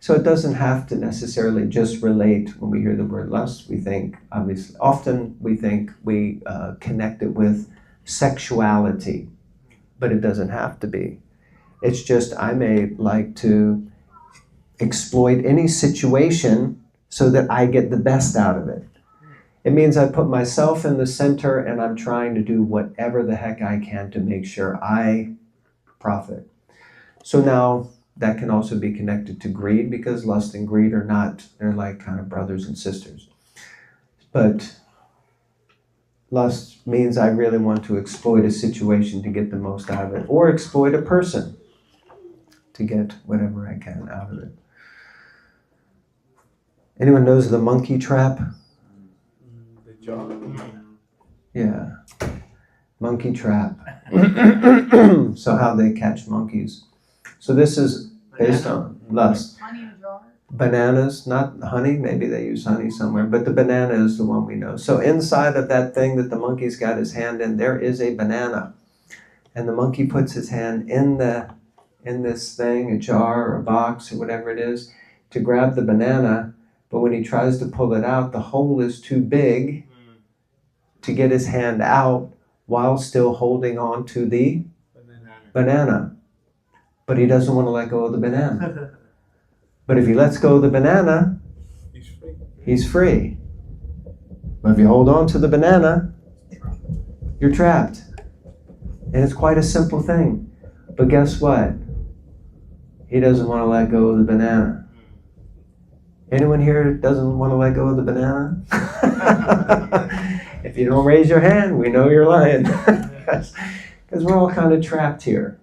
S1: So it doesn't have to necessarily just relate. When we hear the word lust, we think, obviously, often we think we connect it with sexuality, but it doesn't have to be. It's just I may like to exploit any situation so that I get the best out of it. It means I put myself in the center and I'm trying to do whatever the heck I can to make sure I profit. So now, that can also be connected to greed, because lust and greed they're like kind of brothers and sisters. But lust means I really want to exploit a situation to get the most out of it, or exploit a person to get whatever I can out of it. Anyone knows the monkey trap?
S3: The jar.
S1: Yeah. Monkey trap. So how they catch monkeys. So this is based on lust.
S5: Honey in a jar.
S1: Bananas, not honey, maybe they use honey somewhere, but the banana is the one we know. So inside of that thing that the monkey's got his hand in, there is a banana. And the monkey puts his hand in this thing, a jar or a box or whatever it is, to grab the banana, but when he tries to pull it out, the hole is too big to get his hand out while still holding on to the banana. But he doesn't want to let go of the banana. But if he lets go of the banana, he's free. But if you hold on to the banana, you're trapped. And it's quite a simple thing. But guess what? He doesn't want to let go of the banana. Anyone here doesn't want to let go of the banana? If you don't raise your hand, we know you're lying. Because we're all kind of trapped here.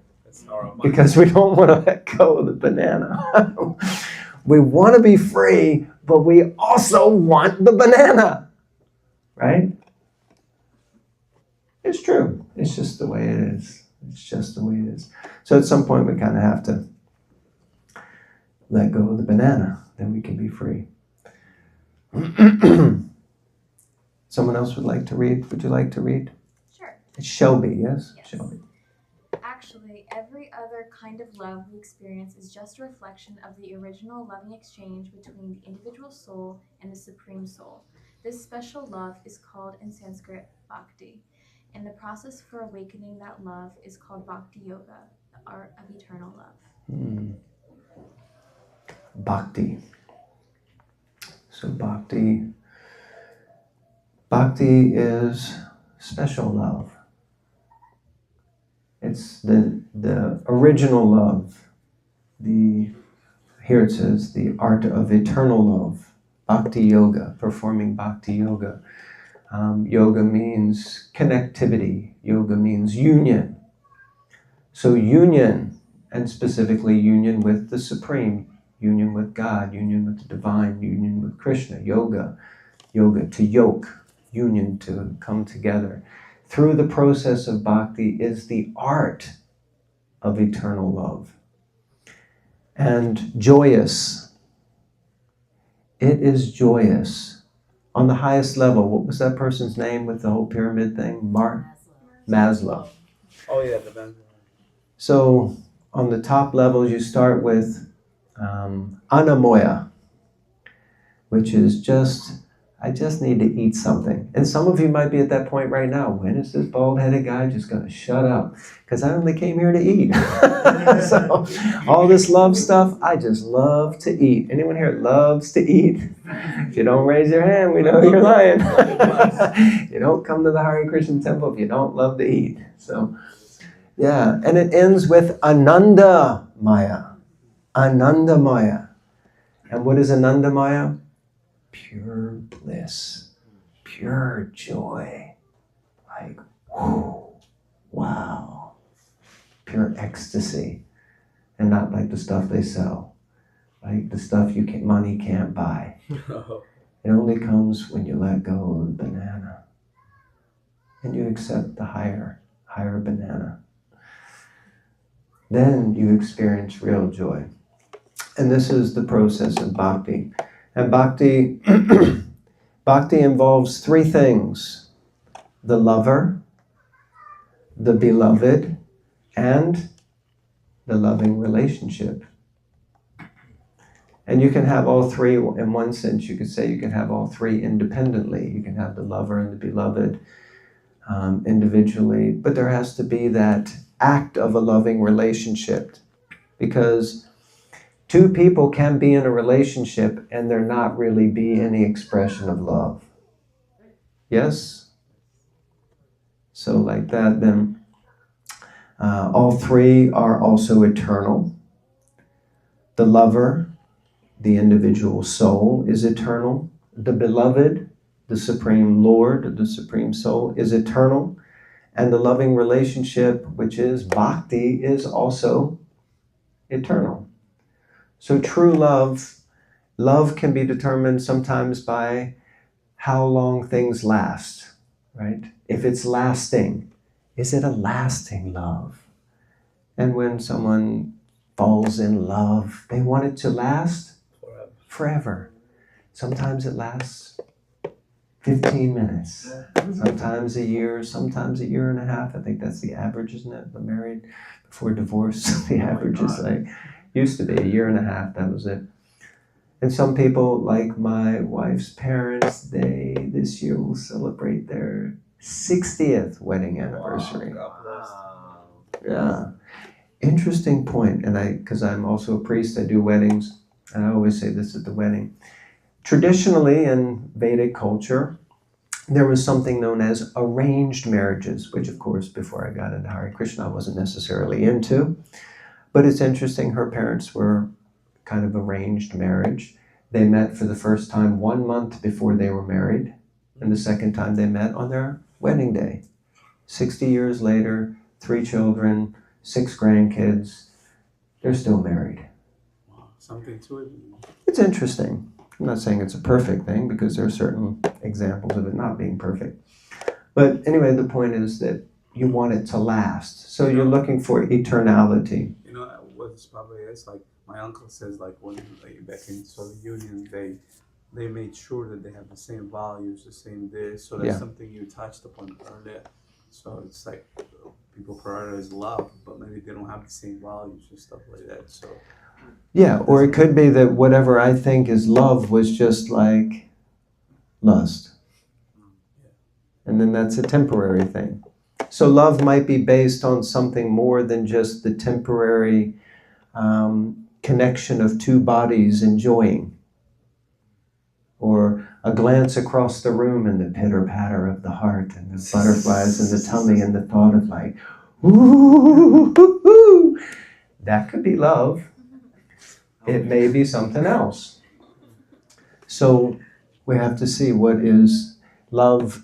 S1: Because we don't want to let go of the banana. We want to be free, but we also want the banana. Right? It's true. It's just the way it is. It's just the way it is. So at some point we kind of have to let go of the banana. Then we can be free. Someone else would like to read? Would you like to read?
S11: Sure.
S1: It's Shelby, yes?
S11: Yes.
S1: Shelby.
S11: Actually, every other kind of love we experience is just a reflection of the original loving exchange between the individual soul and the Supreme Soul. This special love is called in Sanskrit bhakti, and the process for awakening that love is called bhakti yoga, the art of eternal love.
S1: Bhakti. So bhakti is special love. It's the original love. Here it says the art of eternal love. Bhakti yoga, performing bhakti yoga. Yoga means connectivity. Yoga means union. So union, and specifically union with the Supreme, union with God, union with the Divine, union with Krishna. Yoga to yoke, union to come together. Through the process of bhakti is the art of eternal love. And joyous. It is joyous. On the highest level, what was that person's name with the whole pyramid thing? Maslow.
S3: Oh yeah, the band.
S1: So on the top levels, you start with anamoya, which is I just need to eat something. And some of you might be at that point right now. When is this bald-headed guy just going to shut up? Because I only came here to eat. So all this love stuff, I just love to eat. Anyone here loves to eat? If you don't raise your hand, we know you're lying. You don't come to the Hare Krishna temple if you don't love to eat. So, yeah. And it ends with Ananda Maya. Ananda Maya. And what is Ananda Maya? Pure bliss, pure joy, like, whoo, wow, pure ecstasy, and not like the stuff they sell, like the stuff money can't buy. It only comes when you let go of the banana, and you accept the higher banana. Then you experience real joy, and this is the process of bhakti. And bhakti involves three things: the lover, the beloved, and the loving relationship. And you can have all three in one sense. You could say you can have all three independently. You can have the lover and the beloved individually, but there has to be that act of a loving relationship, because two people can be in a relationship and there not really be any expression of love. Yes? So like that, then all three are also eternal. The lover, the individual soul, is eternal. The beloved, the Supreme Lord, the Supreme Soul, is eternal. And the loving relationship, which is bhakti, is also eternal. So true love can be determined sometimes by how long things last, right? If it's lasting, is it a lasting love? And when someone falls in love, they want it to last forever. Sometimes it lasts 15 minutes, sometimes a year, sometimes a year and a half. I think that's the average, isn't it? But married before divorce, the average is like, used to be a year and a half, that was it. And some people, like my wife's parents, they this year will celebrate their 60th wedding anniversary.
S3: Wow.
S1: Yeah. Interesting point. And because I'm also a priest, I do weddings, and I always say this at the wedding. Traditionally in Vedic culture, there was something known as arranged marriages, which of course before I got into Hare Krishna I wasn't necessarily into. But it's interesting, her parents were kind of arranged marriage. They met for the first time 1 month before they were married, and the second time they met on their wedding day. 60 years later, 3 children, 6 grandkids, they're still married.
S3: Wow, something to it.
S1: It's interesting. I'm not saying it's a perfect thing because there are certain examples of it not being perfect. But anyway, the point is that you want it to last. So you're looking for eternality.
S3: You know what this probably is? Like my uncle says, like when back in Soviet Union, they made sure that they have the same values, the same this. So that's something you touched upon earlier. So it's like people prioritize love, but maybe they don't have the same values and stuff like that. So
S1: yeah, or it could be that whatever I think is love was just like lust. And then that's a temporary thing. So love might be based on something more than just the temporary connection of 2 bodies enjoying. Or a glance across the room and the pitter-patter of the heart and the butterflies in the tummy and the thought of like, ooh, that could be love. It may be something else. So we have to see what is love.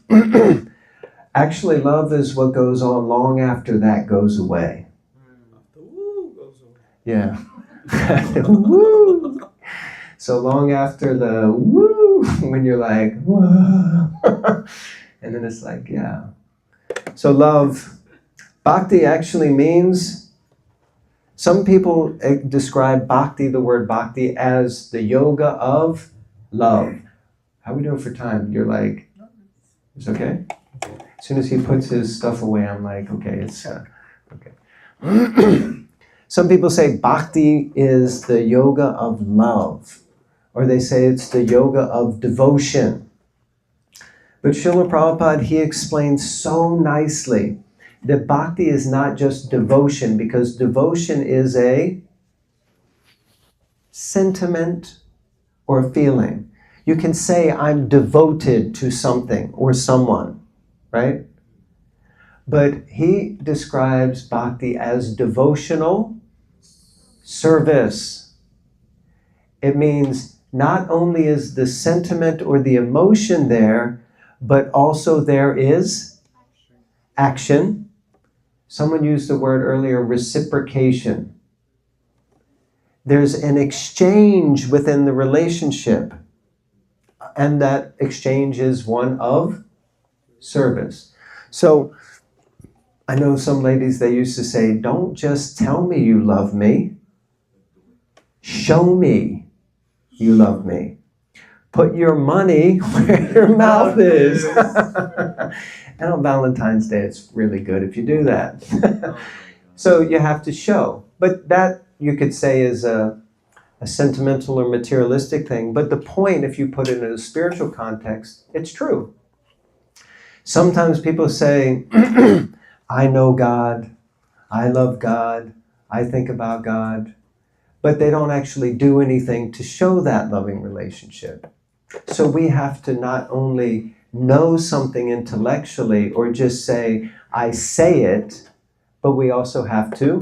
S1: Actually, love is what goes on long after that goes away.
S3: the woo goes away.
S1: Yeah. Woo. So long after the woo, when you're like, whoa. And then it's like, yeah. So love, bhakti actually means, some people describe bhakti, the word bhakti, as the yoga of love. How are we doing for time? You're like, it's okay? As soon as he puts his stuff away, I'm like, okay, it's okay. Some people say bhakti is the yoga of love, or they say it's the yoga of devotion. But Srila Prabhupada, he explains so nicely that bhakti is not just devotion, because devotion is a sentiment or feeling. You can say, I'm devoted to something or someone, right? But he describes bhakti as devotional service. It means not only is the sentiment or the emotion there, but also there is action. Someone used the word earlier, reciprocation. There's an exchange within the relationship, and that exchange is one of service. So I know some ladies, they used to say, don't just tell me you love me. Show me you love me. Put your money where your mouth is. And on Valentine's Day, it's really good if you do that. So you have to show. But that, you could say, is a sentimental or materialistic thing. But the point, if you put it in a spiritual context, it's true. Sometimes people say, I know God, I love God, I think about God, but they don't actually do anything to show that loving relationship. So we have to not only know something intellectually or just say, I say it, but we also have to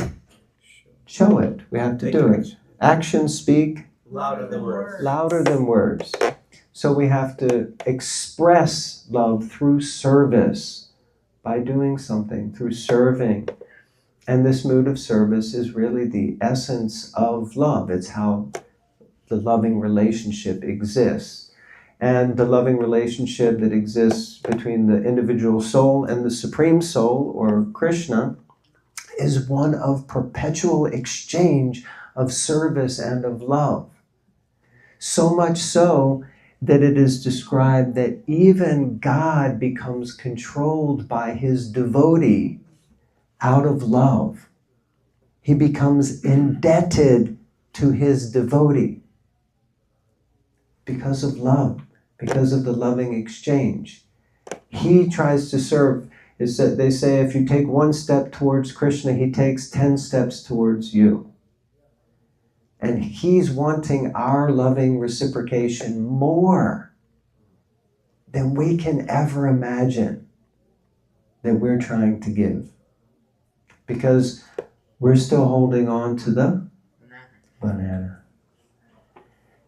S1: show it. We have to do it. Actions speak
S3: Louder than words.
S1: louder than words. So we have to express love through service, by doing something, through serving. And this mood of service is really the essence of love. It's how the loving relationship exists. And the loving relationship that exists between the individual soul and the Supreme Soul, or Krishna, is one of perpetual exchange of service and of love. So much so that it is described that even God becomes controlled by his devotee out of love. He becomes indebted to his devotee because of love, because of the loving exchange. He tries to serve. They say if you take 1 step towards Krishna, he takes 10 steps towards you. And he's wanting our loving reciprocation more than we can ever imagine that we're trying to give. Because we're still holding on to the banana.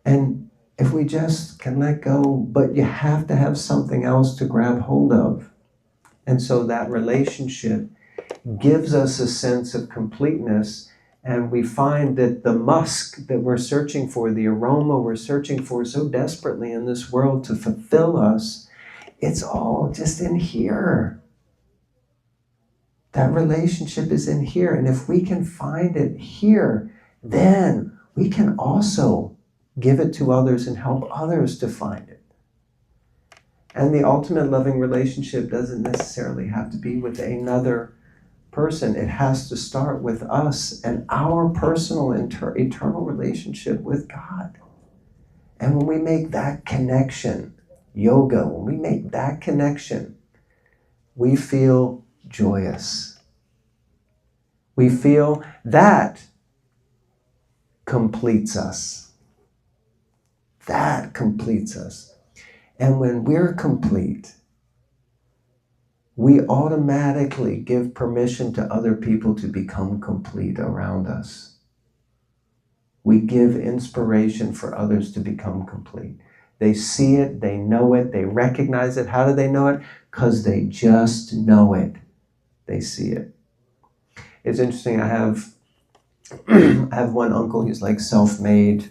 S1: And if we just can let go, but you have to have something else to grab hold of. And so that relationship gives us a sense of completeness, and we find that the musk that we're searching for, the aroma we're searching for so desperately in this world to fulfill us, it's all just in here. That relationship is in here, and if we can find it here, then we can also give it to others and help others to find it. And the ultimate loving relationship doesn't necessarily have to be with another person. It has to start with us and our personal eternal relationship with God. And when we make that connection, yoga, when we make that connection, we feel joyous. We feel that completes us. That completes us. And when we're complete, we automatically give permission to other people to become complete around us. We give inspiration for others to become complete. They see it, they know it, they recognize it. How do they know it? Because they just know it. They see it. It's interesting, I have one uncle, he's like self-made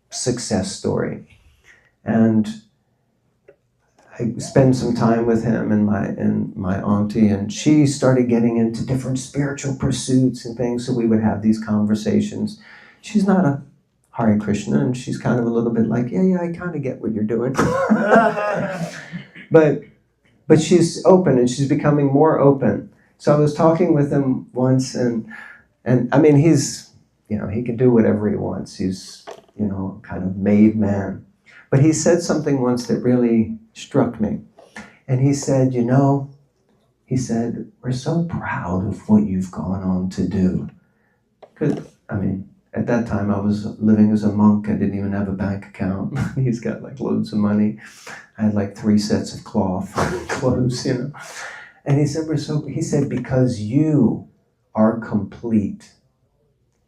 S1: success story. And I spent some time with him and my auntie, and she started getting into different spiritual pursuits and things, so we would have these conversations. She's not a Hare Krishna, and she's kind of a little bit like, yeah, I kind of get what you're doing. But she's open, and she's becoming more open. So I was talking with him once, and I mean, he's, he can do whatever he wants. He's, kind of made man. But he said something once that really struck me. And he said, we're so proud of what you've gone on to do. Because, at that time I was living as a monk. I didn't even have a bank account. He's got like loads of money. I had like 3 sets of clothes, And he said, because you are complete.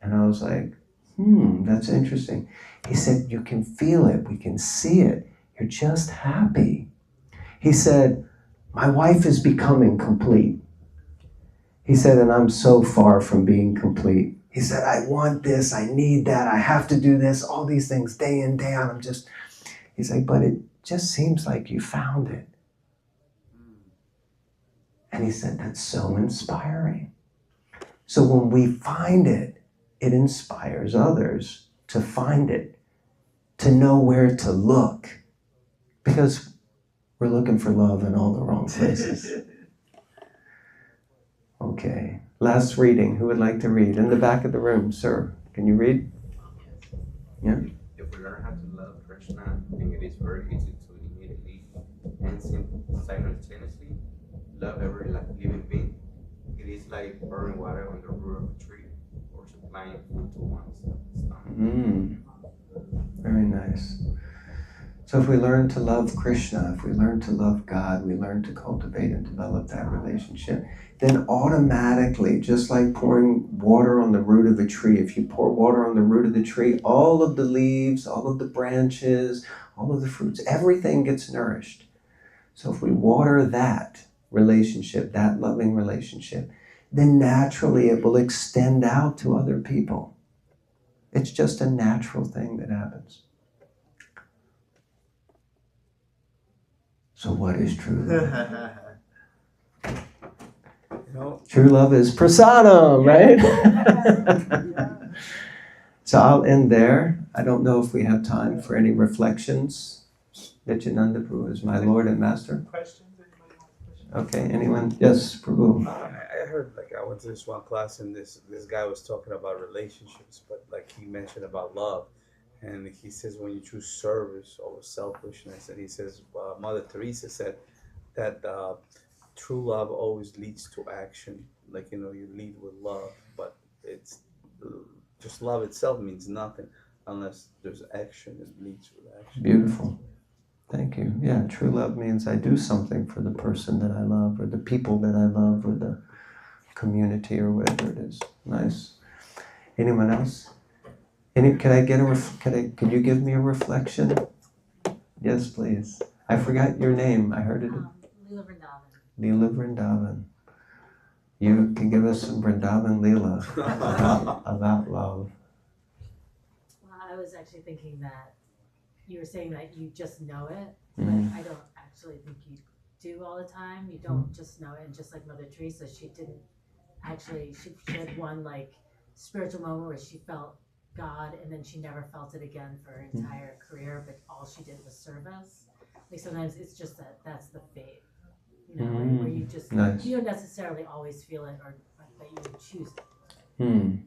S1: And I was like, that's interesting. He said, you can feel it. We can see it. You're just happy. He said, my wife is becoming complete. He said, and I'm so far from being complete. He said, I want this. I need that. I have to do this. All these things day in, day out. He's like, but it just seems like you found it. And he said, that's so inspiring. So when we find it, it inspires others to find it, to know where to look, because we're looking for love in all the wrong places. Okay, last reading. Who would like to read? In the back of the room, sir. Can you read? Yeah.
S12: If we learn how to love Krishna, I think it is very easy to immediately and simultaneously love every living being. It is like pouring water on the root of a tree or supplying food to one's stomach.
S1: Very nice. So if we learn to love Krishna, if we learn to love God, we learn to cultivate and develop that relationship, then automatically, just like pouring water on the root of a tree, if you pour water on the root of the tree, all of the leaves, all of the branches, all of the fruits, everything gets nourished. So if we water that relationship, that loving relationship, then naturally it will extend out to other people. It's just a natural thing that happens. So what is true love? True love is prasadam, right? So I'll end there. I don't know if we have time for any reflections. Nityananda Prabhu is my Lord and Master.
S3: Questions?
S1: Okay, anyone? Yes, Prabhu.
S3: I heard, I went to this one class, and this guy was talking about relationships, but he mentioned about love. And he says when you choose service over selfishness, and he says Mother Teresa said that true love always leads to action. You lead with love, but it's just love itself means nothing unless there's action. It leads with action.
S1: Beautiful. Thank you. Yeah, true love means I do something for the person that I love, or the people that I love, or the community, or whatever it is. Nice. Anyone else? Can I get can you give me a reflection? Yes, please. I forgot your name. I heard it.
S2: Leela Vrindavan.
S1: Leela Vrindavan. You can give us some Vrindavan Leela about love.
S2: Well, I was actually thinking that you were saying that you just know it,
S1: Mm.
S2: but I don't actually think you do all the time. You don't just know it. And just like Mother Teresa, she didn't actually, she had one like spiritual moment where she felt God, and then she never felt it again for her entire career, but all she did was service. Like sometimes it's just that's the fate, you know, where you just,
S1: Nice.
S2: you don't necessarily always feel it, but you would choose it.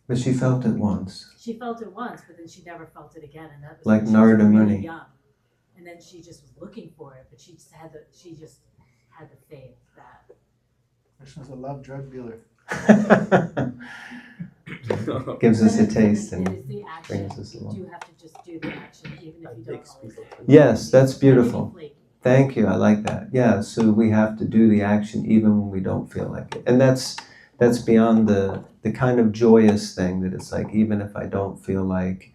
S1: But she felt it once.
S2: She felt it once, but then she never felt it again, and that was
S1: Like
S2: when she was
S1: Narada
S2: really
S1: Muni.
S2: young. And then she just was looking for it, but she just had the faith that
S6: Krishna's a love drug dealer.
S1: Gives us a taste
S2: it
S1: and
S2: is the action.
S1: brings us
S2: You
S1: along.
S2: do have to just do the action, even if you don't always.
S1: Yes, that's beautiful.
S2: Flaky.
S1: Thank you. I like that. Yeah, so we have to do the action even when we don't feel like it. And that's beyond the kind of joyous thing that it's like, even if I don't feel like,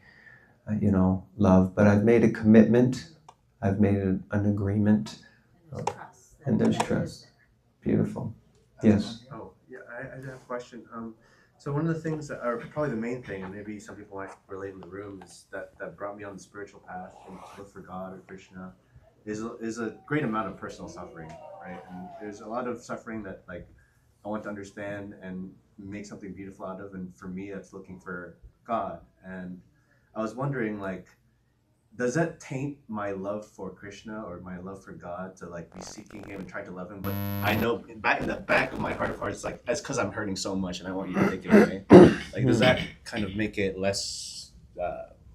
S1: love, but I've made a commitment, I've made an agreement,
S2: And there's trust.
S1: and there's
S2: that
S1: trust. Beautiful. Yes.
S6: Oh, yeah, I have a question. So one of the things that are probably the main thing, and maybe some people might relate in the room, is that brought me on the spiritual path and to look for God or Krishna, is a great amount of personal suffering, right? And there's a lot of suffering that like I want to understand and make something beautiful out of, and for me, that's looking for God. And I was wondering, like, does that taint my love for Krishna or my love for God to like be seeking Him and try to love Him? But I know in the back of my heart of hearts, like that's because I'm hurting so much and I want you to take it away. Like, does that kind of make it less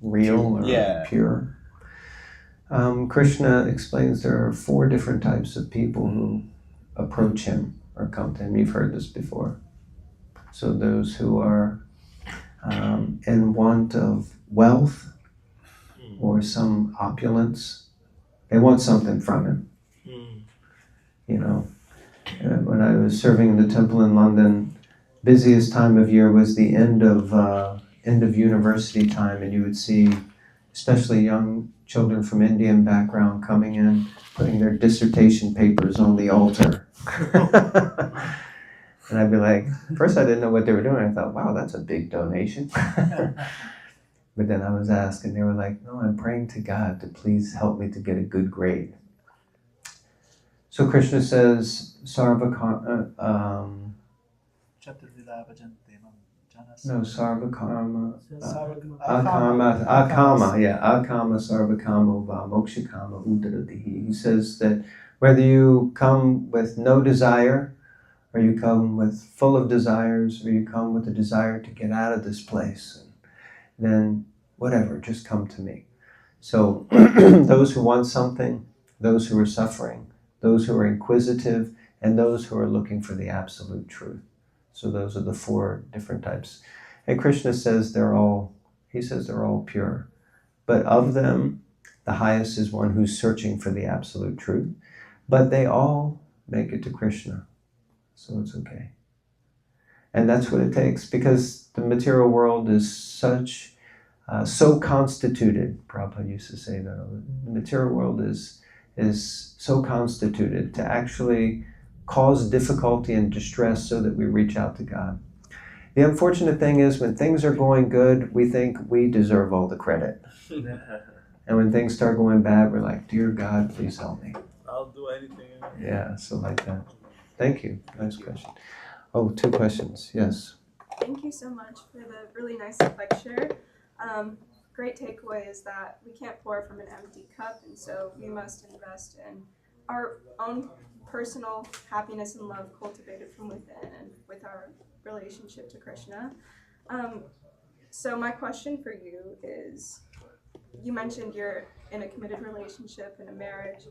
S1: Real
S6: pure?
S1: or
S6: Yeah.
S1: pure? Krishna explains there are 4 different types of people who approach him or come to him. You've heard this before. So those who are in want of wealth or some opulence, they want something from him. When I was serving in the temple in London, busiest time of year was the end of university time, and you would see especially young children from Indian background coming in, putting their dissertation papers on the altar. And I'd be like, first I didn't know what they were doing. I thought, wow, that's a big donation. But then I was asked, and they were like, no, I'm praying to God to please help me to get a good grade. So Krishna says, Sarva karma, akama sarva kama va moksha kama udaradihi. He says that whether you come with no desire, or you come with full of desires, or you come with a desire to get out of this place, then whatever, just come to me. So those who want something, those who are suffering, those who are inquisitive, and those who are looking for the absolute truth. So those are the 4 different types. And Krishna says they're all pure. But of them, the highest is one who's searching for the absolute truth. But they all make it to Krishna. So it's okay. And that's what it takes, because the material world is so constituted. Prabhupada used to say that. The material world is so constituted to actually cause difficulty and distress so that we reach out to God. The unfortunate thing is when things are going good, we think we deserve all the credit. And when things start going bad, we're like, dear God, please help me.
S3: I'll do anything.
S1: Yeah, so like that. Thank you. Nice question. Oh, 2 questions. Yes.
S13: Thank you so much for the really nice lecture. Great takeaway is that we can't pour from an empty cup, and so we must invest in our own personal happiness and love cultivated from within and with our relationship to Krishna. So my question for you is, you mentioned you're in a committed relationship in a marriage,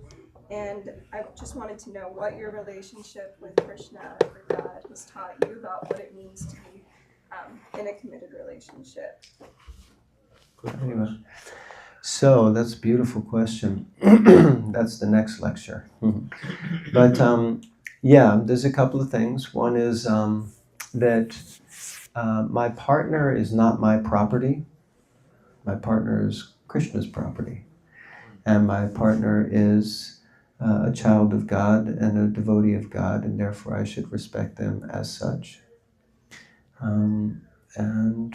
S13: and I just wanted to know what your relationship with Krishna or God has taught you about what it means to be in a committed relationship.
S1: Anyway. So that's a beautiful question. That's the next lecture. But yeah, there's a couple of things. One is that my partner is not my property. My partner is Krishna's property. And my partner is a child of God and a devotee of God, and therefore I should respect them as such. And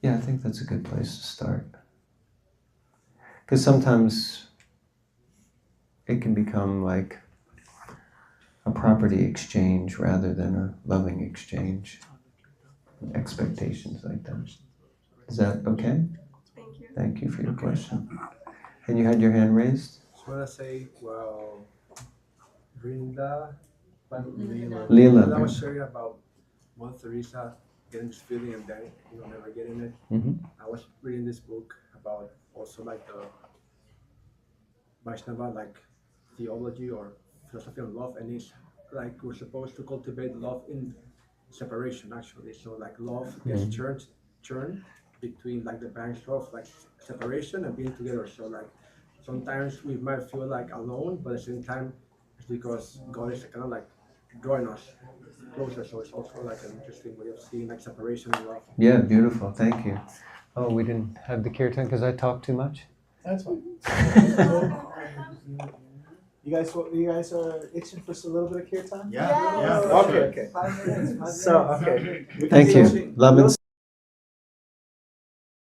S1: yeah, I think that's a good place to start. Because sometimes it can become like a property exchange rather than a loving exchange. Expectations like that. Is that okay?
S13: Thank you.
S1: Thank you for your question. And you had your hand raised?
S4: Just want to say, well, Brinda,
S1: Leela.
S4: I was sharing about Mother Teresa getting this feeling and then, never getting it. I was reading this book about also like the Vaishnava, like theology or philosophy of love, and it's like we're supposed to cultivate love in separation actually. So like love gets churned between like the banks of like separation and being together. So like sometimes we might feel like alone, but at the same time it's because God is kind of like drawing us closer. So it's also like an interesting way of seeing like separation and love.
S1: Yeah, beautiful. Thank you. Oh, we didn't have the kirtan because I talked too much?
S14: That's fine. You guys are itching for a little bit of kirtan?
S6: Yeah.
S14: Okay. 5 minutes.
S1: Thank you. Love and